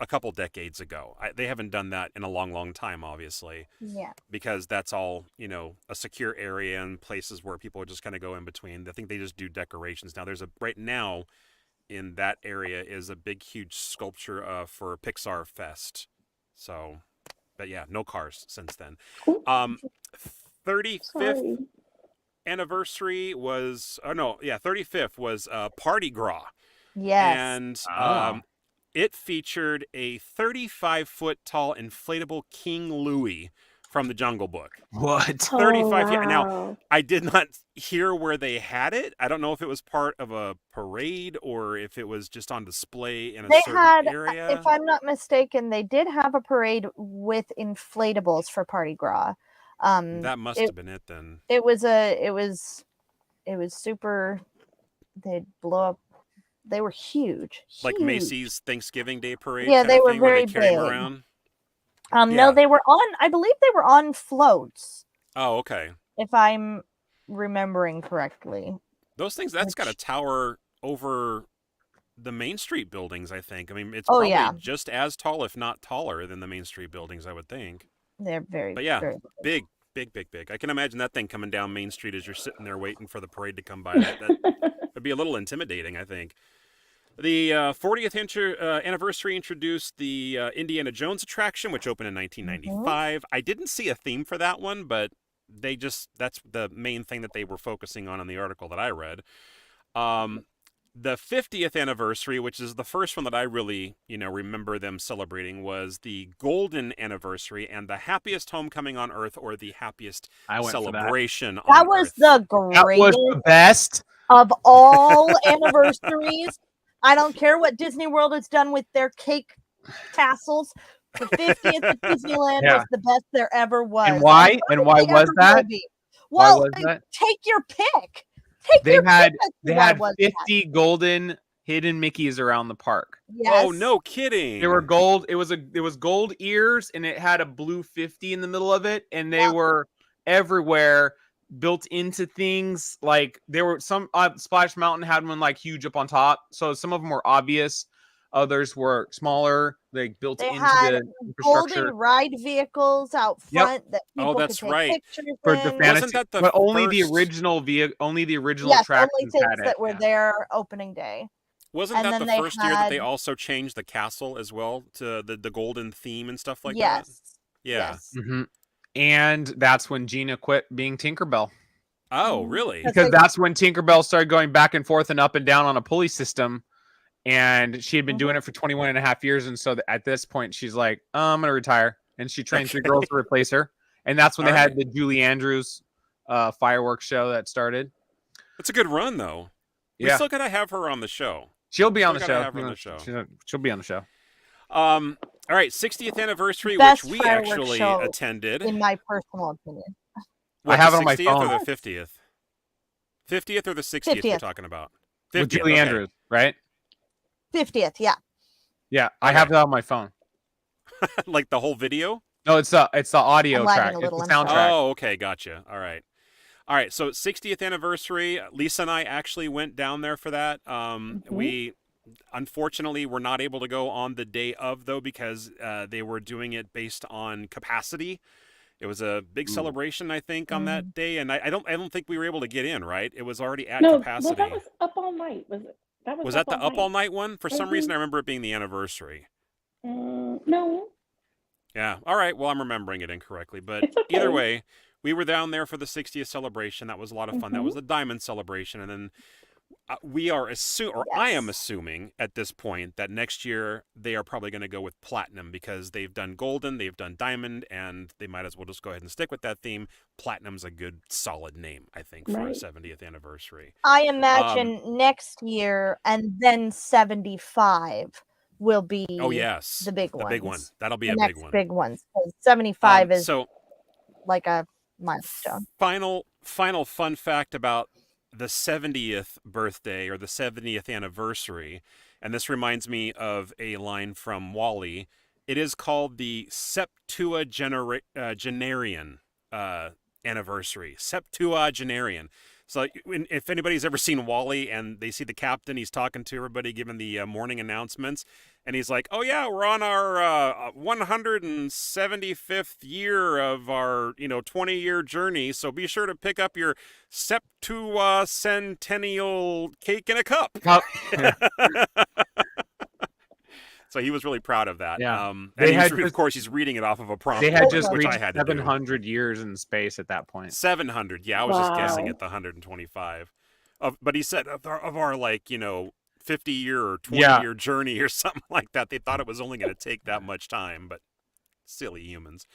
a couple decades ago. They haven't done that in a long, long time, obviously. Yeah. Because that's all, a secure area and places where people just kind of go in between. I think they just do decorations. Now, right now in that area is a big, huge sculpture for Pixar Fest. So, but yeah, no cars since then. 35th anniversary was, 35th was Party Gras. Yes. And it featured a 35-foot tall inflatable King Louie from the Jungle Book. What? 35 feet. Now, I did not hear where they had it. I don't know if it was part of a parade or if it was just on display in a certain area. If I'm not mistaken, they did have a parade with inflatables for Party Gras. That must have been it then. It was super. They'd blow up. They were huge. Like Macy's Thanksgiving Day Parade. Yeah, they were thing, very where they carry big. them around. No, they were on. I believe they were on floats. Oh, okay. If I'm remembering correctly. Those things. That's got a tower over the Main Street buildings. I think. I mean, it's probably just as tall, if not taller, than the Main Street buildings. I would think. They're very. But yeah, very big. I can imagine that thing coming down Main Street as you're sitting there waiting for the parade to come by. That would be a little intimidating, I think. The 40th anniversary introduced the Indiana Jones attraction, which opened in 1995. I didn't see a theme for that one, but that's the main thing that they were focusing on in the article that I read. The 50th anniversary, which is the first one that I really, remember them celebrating, was the golden anniversary and the happiest homecoming on Earth, or the happiest celebration on Earth. That was the greatest. That was the best of all anniversaries. I don't care what Disney World has done with their cake tassels. The 50th at Disneyland was the best there ever was. And why? And why was that? Well, take your pick. They had 50 golden hidden Mickeys around the park. Yes. Oh, no kidding. They were gold. It was gold ears, and it had a blue 50 in the middle of it, and they were everywhere, built into things. Like there were some Splash Mountain had one like huge up on top, so some of them were obvious. Others were smaller, like built into the infrastructure. Golden ride vehicles out front that people could take pictures for in. the fantasy, but only the original attractions only things had that were there opening day. Wasn't that the first year that they also changed the castle as well to the golden theme and stuff like that? Yeah. Yes. Mm-hmm. And that's when Gina quit being Tinkerbell. Oh, really? Because that's when Tinkerbell started going back and forth and up and down on a pulley system. And she had been doing it for 21 and a half years. And so at this point, she's like, I'm going to retire. And she trained 3 girls to replace her. And that's when they had the Julie Andrews fireworks show that started. That's a good run, though. We still got to have her on the show. She'll be on the show. She'll be on the show. All right, 60th anniversary, Best which we actually attended. In my personal opinion. What, I have it on my phone. Or the 50th? 50th or the 60th we're talking about? 50th, with Julie Andrews, right? 50th, yeah. Yeah, I have that on my phone. Like the whole video? No, it's the audio track. It's the soundtrack. Oh, okay, gotcha. All right. So 60th anniversary. Lisa and I actually went down there for that. We unfortunately were not able to go on the day of, though, because they were doing it based on capacity. It was a big celebration, I think, on that day, and I don't think we were able to get in. Right? It was already at capacity. No, that was up all night. Was that the up all night one? For some reason, I remember it being the anniversary. No. Yeah. All right. Well, I'm remembering it incorrectly, but either way, we were down there for the 60th celebration. That was a lot of fun. That was the diamond celebration, and then I am assuming at this point that next year they are probably going to go with platinum, because they've done golden, they've done diamond, and they might as well just go ahead and stick with that theme. Platinum's a good, solid name, I think, for a 70th anniversary. I imagine next year and then 75 will be the big one. The big one. That'll be a big one. Big ones. 75 is like a milestone. Final fun fact about the 70th birthday or the 70th anniversary, and this reminds me of a line from WALL-E. It is called the Septuagenarian anniversary. Septuagenarian. So if anybody's ever seen WALL-E and they see the captain, he's talking to everybody, giving the morning announcements, and he's like, "Oh yeah, we're on our 175th year of our 20-year journey. So be sure to pick up your Septuacentennial cake in a cup." So he was really proud of that. Yeah. Of course, he's reading it off of a prompt. They had just which reached I had 700 years in space at that point. 700. Yeah, I was just guessing at the 125. But he said of our 50-year or 20-year journey or something like that. They thought it was only going to take that much time, but silly humans.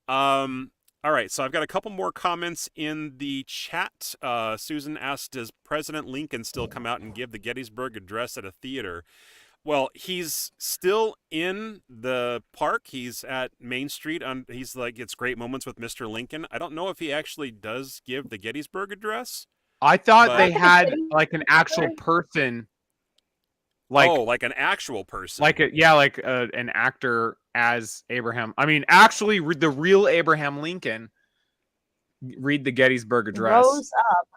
All right, so I've got a couple more comments in the chat. Susan asked, does President Lincoln still come out and give the Gettysburg Address at a theater? Well, he's still in the park. He's at Main Street. He's like, it's Great Moments with Mr. Lincoln. I don't know if he actually does give the Gettysburg Address. I thought they had like an actual person. Like an actual person. An actor as Abraham. I mean, actually, the real Abraham Lincoln read the Gettysburg Address. Rose up.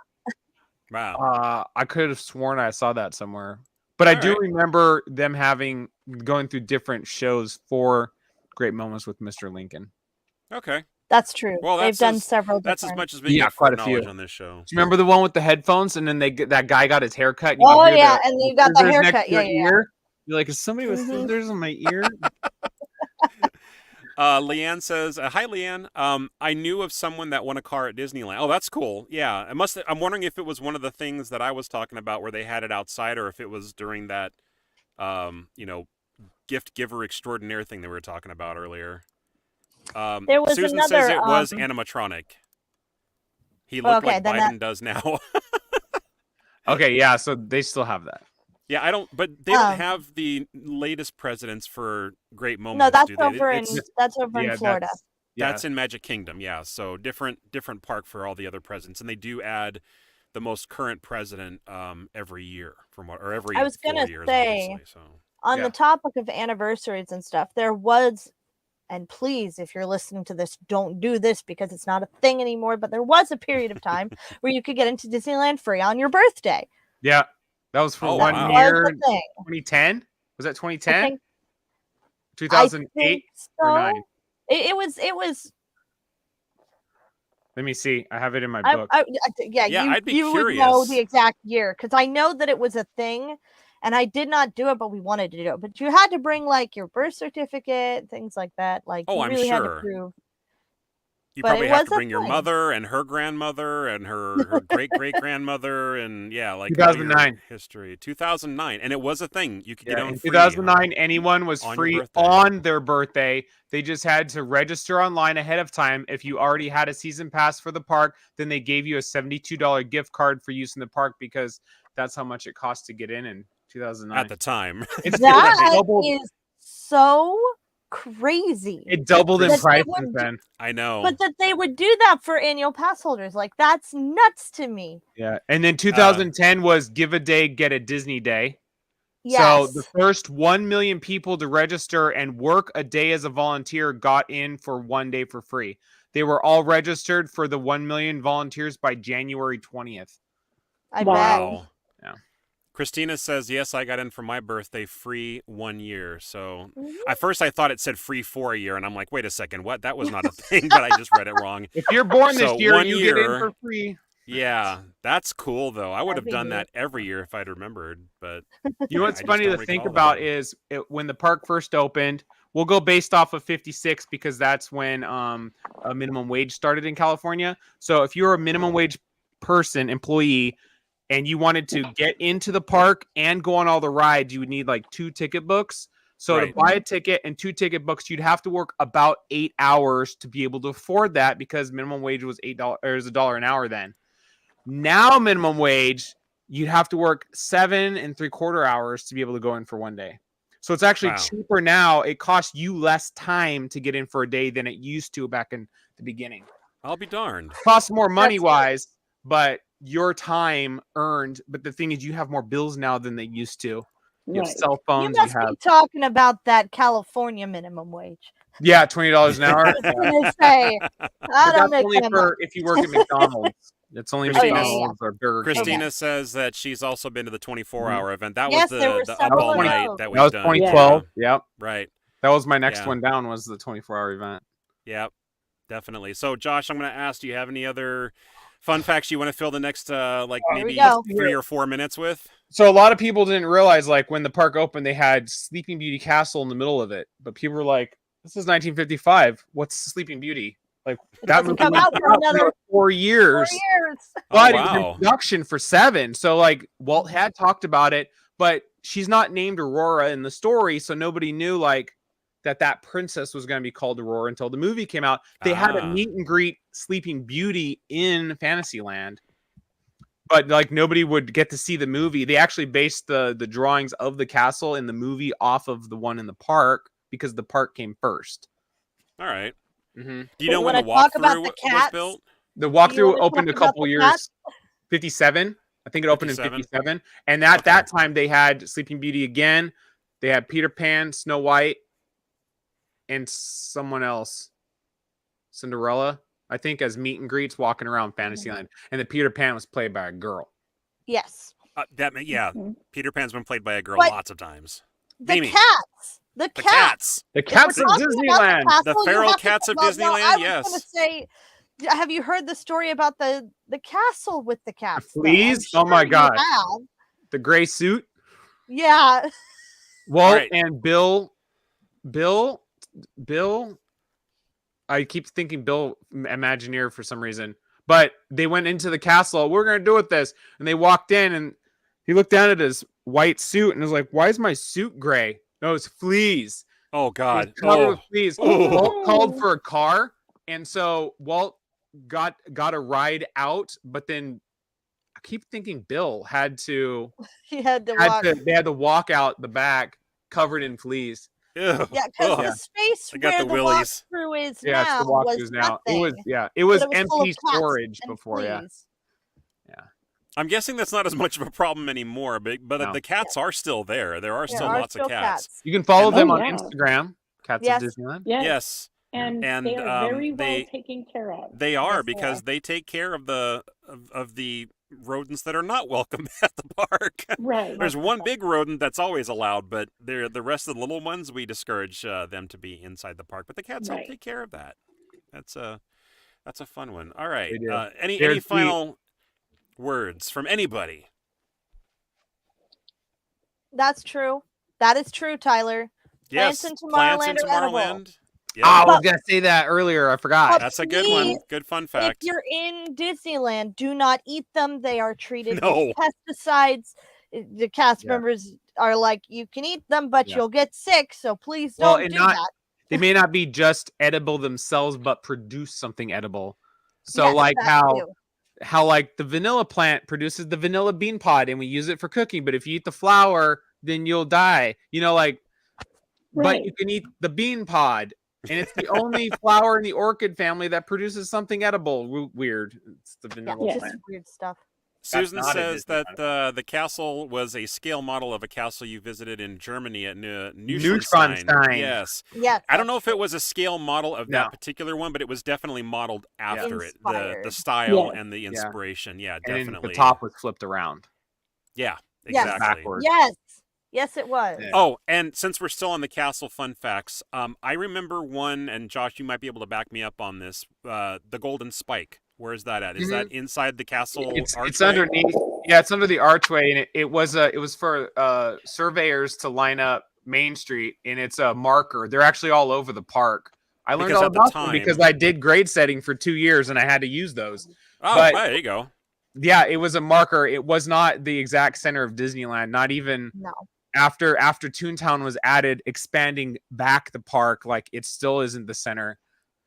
Wow. I could have sworn I saw that somewhere. But I do remember them going through different shows for Great Moments with Mr. Lincoln. Okay. That's true. Well, They've that's done several That's as different. much as we Yeah, get quite for a few. knowledge on this show. Do you remember the one with the headphones, and then that guy got his hair cut? And you Oh could hear yeah, and you got the scissors next haircut. to Yeah, your yeah. ear. You're like, is somebody with Mhm. scissors in my ear? Leanne says, "Hi, Leanne. I knew of someone that won a car at Disneyland. Oh, that's cool. Yeah, it must. I'm wondering if it was one of the things that I was talking about where they had it outside, or if it was during that, gift giver extraordinaire thing that we were talking about earlier. There was Susan says another, it was animatronic. He looked okay, like then Biden does now. Okay, yeah, so they still have that. Yeah, I don't. But they don't Um, have the latest presidents for great moments. No, that's do they? over in It's- in Florida. That's in Magic Kingdom, yeah. So different park for all the other presidents, and they do add the most current president every year or every I was 4 gonna years, say, obviously. So On Yeah. the topic of anniversaries and stuff, there was, and please, if you're listening to this, don't do this because it's not a thing anymore, but there was a period of time where you could get into Disneyland free on your birthday. Yeah, that was for Oh, one wow. year. Was the thing. 2010? Was that I 2010? think, 2008 or so. 9? It was. Let me see. I have it in my book. Yeah, I'd be you curious. would know the exact year because I know that it was a thing, and I did not do it, but we wanted to do it. But you had to bring like your birth certificate, things like that. Like Oh, you I'm really had to sure. prove. You But probably it have was to a bring your thing. mother and her grandmother and her great great grandmother and like all your 2009. history. 2009, and it was a thing. You could get Yeah, on in free 2009, anyone was on your free birthday. on their birthday. They just had to register online ahead of time. If you already had a season pass for the park, then they gave you a $72 gift card for use in the park because that's how much it cost to get in 2009. at the time. It's That doubled. is so crazy. It doubled in That price they would since then. I know. But that they would do that for annual pass holders, like that's nuts to me. Yeah, and then 2010 was Give a Day, Get a Disney Day. Yes. So the first 1 million people to register and work a day as a volunteer got in for 1 day for free. They were all registered for the 1 million volunteers by January 20th. I Wow. Yeah. Christina says, yes, I got in for my birthday free 1 year. So bet. at first I thought it said free for a year, and I'm like, wait a second, what? That was not a thing, but I just read it wrong. If you're born this So year, 1 you get in year- for free. Yeah, that's cool though. I would have That'd be done neat. that every year if I'd remembered, but You know what's I just funny don't to think recall about that. is when the park first opened, we'll go based off of 56 because that's when a minimum wage started in California. So if you're a minimum wage person, employee, and you wanted to get into the park and go on all the rides, you would need like 2 ticket books. So Right. to buy a ticket and 2 ticket books, you'd have to work about 8 hours to be able to afford that because minimum wage was $8 or is $1 an hour then. Now minimum wage, you'd have to work 7 3/4 hours to be able to go in for 1 day. So it's actually Wow. cheaper now. It costs you less time to get in for a day than it used to back in the beginning. I'll be darned. Costs more money That's wise, but your time earned. But the thing is, you have more bills now than they used to. You have Right. cell You phones. You must have be talking about that California minimum wage. yeah, $20 an hour. I was gonna say, I But don't that's make only that for if you work at McDonald's. It's only Christina- McDonald's or Burger King. Christina says that she's also been to the 24-hour event. That Yes, was there were the up several all of night those. that we've That was done. 2012. Yep. Right. That was my next Yeah. one down was the 24-hour event. Yep. Definitely. So, Josh, I'm going to ask, do you have any other fun facts you want to fill the next, Here we maybe go. 3 or 4 minutes with? So a lot of people didn't realize, like, when the park opened, they had Sleeping Beauty Castle in the middle of it. But people were like, "This is 1955. What's Sleeping Beauty?" Like that doesn't movie come went out for another 4 years. 4 years. But Oh, it was in wow. production for 7. So like Walt had talked about it, but she's not named Aurora in the story, so nobody knew like that princess was going to be called Aurora until the movie came out. They had a Ah. meet and greet Sleeping Beauty in Fantasyland. But like nobody would get to see the movie. They actually based the drawings of the castle in the movie off of the one in the park because the park came first. All right. Mm-hmm. Do you know But when when the I talk about walkthrough the was cats, built? The you walkthrough wanna opened a talk about couple the years. cats? 57. I think it opened 57? in 57. And at Okay. that time they had Sleeping Beauty again. They had Peter Pan, Snow White, and someone else. Cinderella, I think, as meet and greets walking around Fantasyland. And the Peter Pan was played by a girl. Yes. Yeah. Mhm. Peter Pan's been played by a girl But- lots of times. The Mimi. The The cat. cats. The If we're cats of talking about Disneyland. castle, The you feral have to cats of well, no, Disneyland, I was yes. gonna say, have you heard the story about the castle with the cats? though? I'm fleas? Oh my sure you gosh. have. The gray suit. Yeah. Walt right. and Bill. I keep thinking Bill Imagineer for some reason, but they went into the castle. We're gonna do with this, and they walked in, and he looked down at his white suit and was like, "Why is my suit gray?" No, it's fleas. Oh It was God. covered Oh. with fleas. Oh. Walt called for a car, and so Walt got a ride out, but then I keep thinking Bill had to He had to walk. they had to walk out the back covered in fleas. Ew. Yeah, because Ugh. the space I got where the the willies. walk-through is Yeah, it's now the walk was throughs now. nothing. It was but full of empty cats storage and before, yeah. fleas. I'm guessing that's not as much of a problem anymore, but No. the cats are still there. There are There still are lots still of cats. You can follow And- them Oh, on yeah. Instagram, Cats Yes. of Disneyland. Yes. Yes, And, And, they are very well they- taken care of. they are Yes, they because are. they take care of the rodents that are not welcome at the park. Right. There's one big rodent that's always allowed, but the rest of the little ones we discourage them to be inside the park. But the cats help Right. take care of that. That's a fun one. All right. They do. Any They're final words from anybody? That's true. That is true, Tyler. Yes. Plants in Plants in Tomorrowland are edible. Tomorrowland. Oh, I Yeah, was gonna say that earlier. I forgot. that's a good one. please, Good fun If fact. you're in Disneyland, do not eat them. They are treated No. with pesticides. The cast Yeah. members are like, you can eat them, but Yeah. you'll get sick. So please Well, don't and do not- that. They may not be just edible themselves, but produce something edible. So Yes, like that how too. like the vanilla plant produces the vanilla bean pod and we use it for cooking, but if you eat the flower, then you'll die. But Right. you can eat the bean pod. And it's the only flower in the orchid family that produces something edible. Weird. It's the Yeah, vanilla Yeah. just plant. weird stuff. Susan not a says Disney that the castle was a scale model of a castle you visited in Germany at Neuschwanstein. Neuschwanstein. Yes. Yes. I don't know if it was a scale model of No. that particular one, but it was definitely modeled after it. The Inspired. style Yes. and the inspiration. Yeah, And then definitely. the top was flipped around. Yeah, Yes. exactly. Backward. Yes. Yes, it was. Yeah. Oh, and since we're still on the castle fun facts, I remember one, and Josh, you might be able to back me up on this. The Golden Spike. Where is that at? Is that inside the castle It's archway? underneath. Yeah, it's under the archway, and it was for surveyors to line up Main Street, and it's a marker. They're actually all over the park. I learned Because all at the about them time- because I did grade setting for 2 years, and I had to use those. Oh, but- there you go. Yeah, it was a marker. It was not the exact center of Disneyland. Not even No. after Toontown was added, expanding back the park. Like it still isn't the center.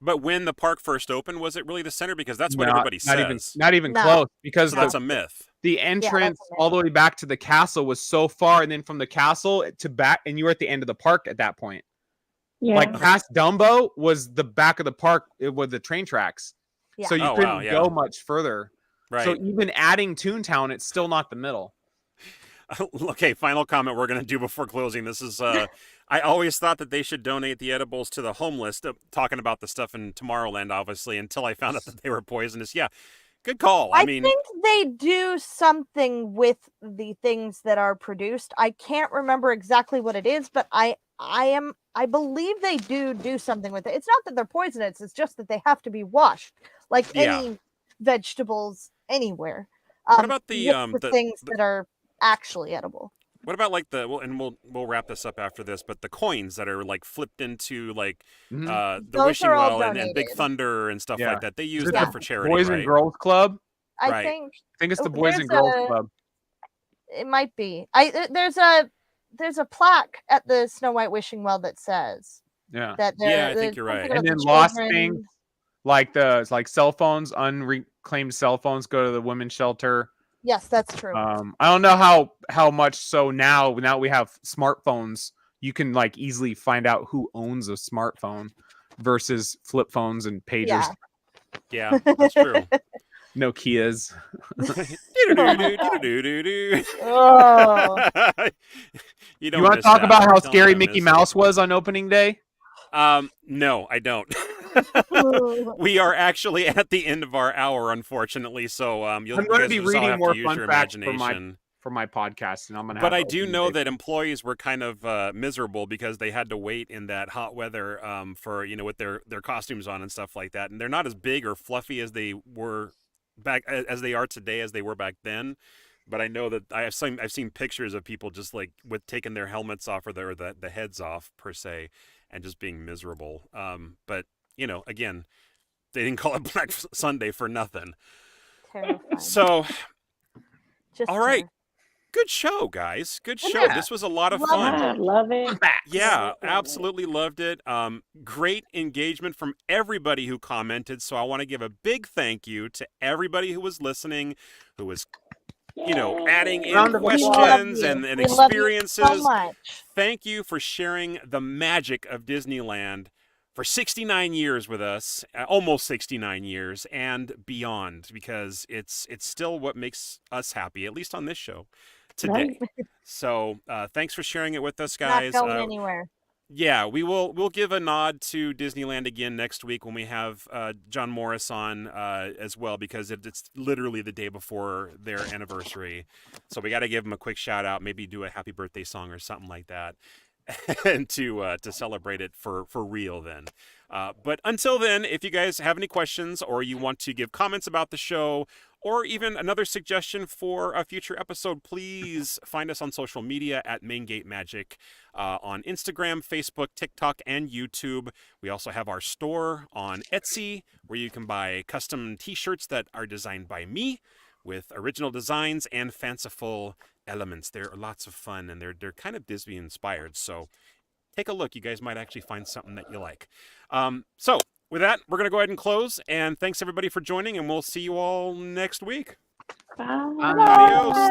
But when the park first opened, was it really the center? Because that's what Not- everybody says. Not even No. close. Because So that's a myth. the entrance all the way back to the castle was so far, and then from the castle to back, and you were at the end of the park at that point. Yeah. Like past Dumbo was the back of the park with the train tracks. Yeah. So you Oh, couldn't wow, yeah. go much further. Right. So even adding Toontown, it's still not the middle. Okay, final comment we're going to do before closing. This is, I always thought that they should donate the edibles to the homeless, talking about the stuff in Tomorrowland, obviously, until I found out that they were poisonous. Yeah, good call. I mean, think they do something with the things that are produced. I can't remember exactly what it is, but I believe they do something with it. It's not that they're poisonous, it's just that they have to be washed like Yeah. any vegetables anywhere. What about the, look for things that are actually edible? what about like and we'll wrap this up after this, but the coins that are like flipped into like Mhm. the Those Wishing are all Well and Big donated. Thunder and stuff Yeah. like that. They use Is it that the for charity, Boys right? and Girls Club. I Right. think I think it's the Oh, Boys and there's Girls a- Club. it might be. There's a plaque at the Snow White Wishing Well that says Yeah. that Yeah, I think you're right. And then lost things, like cell phones, unreclaimed cell phones go to the women's shelter. Yes, that's true. I don't know how much so now we have smartphones, you can like easily find out who owns a smartphone versus flip phones and pagers. Yeah. Yeah, that's true. Nokias. Oh. You You want to talk about how scary Mickey Mouse was on opening day? No, I don't. We are actually at the end of our hour, unfortunately. So you'll I'm going to you be guys just all reading have more to use fun your facts for my imagination. for my podcast, and I'm gonna. But have I do opening know day. that employees were kind of miserable because they had to wait in that hot weather for with their costumes on and stuff like that, and they're not as big or fluffy as they were back as they are today as they were back then. But I know that I've seen pictures of people just like with taking their helmets off or the heads off per se, and just being miserable. But again, they didn't call it Black Sunday for nothing. Terrifying. So, Just all right. terrifying. Good show, guys. Good show. Yeah. This was a lot of Love fun. Yeah, love it. Yeah, Love it. absolutely loved it. Great engagement from everybody who commented. So I want to give a big thank you to everybody who was listening, who was, adding in Round of applause. questions We love and you. We love you experiences. so much. Thank you for sharing the magic of Disneyland for 69 years with us, almost 69 years and beyond, because it's still what makes us happy, at least on this show today. Right. So thanks for sharing it with us, Not guys. going anywhere. Yeah, we'll give a nod to Disneyland again next week when we have John Morris on as well, because it's literally the day before their anniversary. So we got to give them a quick shout out, maybe do a happy birthday song or something like that, and to celebrate it for real then. But until then, if you guys have any questions or you want to give comments about the show, or even another suggestion for a future episode, please find us on social media at Main Gate Magic on Instagram, Facebook, TikTok, and YouTube. We also have our store on Etsy, where you can buy custom t-shirts that are designed by me with original designs and fanciful elements. They're lots of fun, and they're kind of Disney inspired. So take a look. You guys might actually find something that you like. So with that, we're going to go ahead and close. And thanks everybody for joining, and we'll see you all next week. Bye. Adios.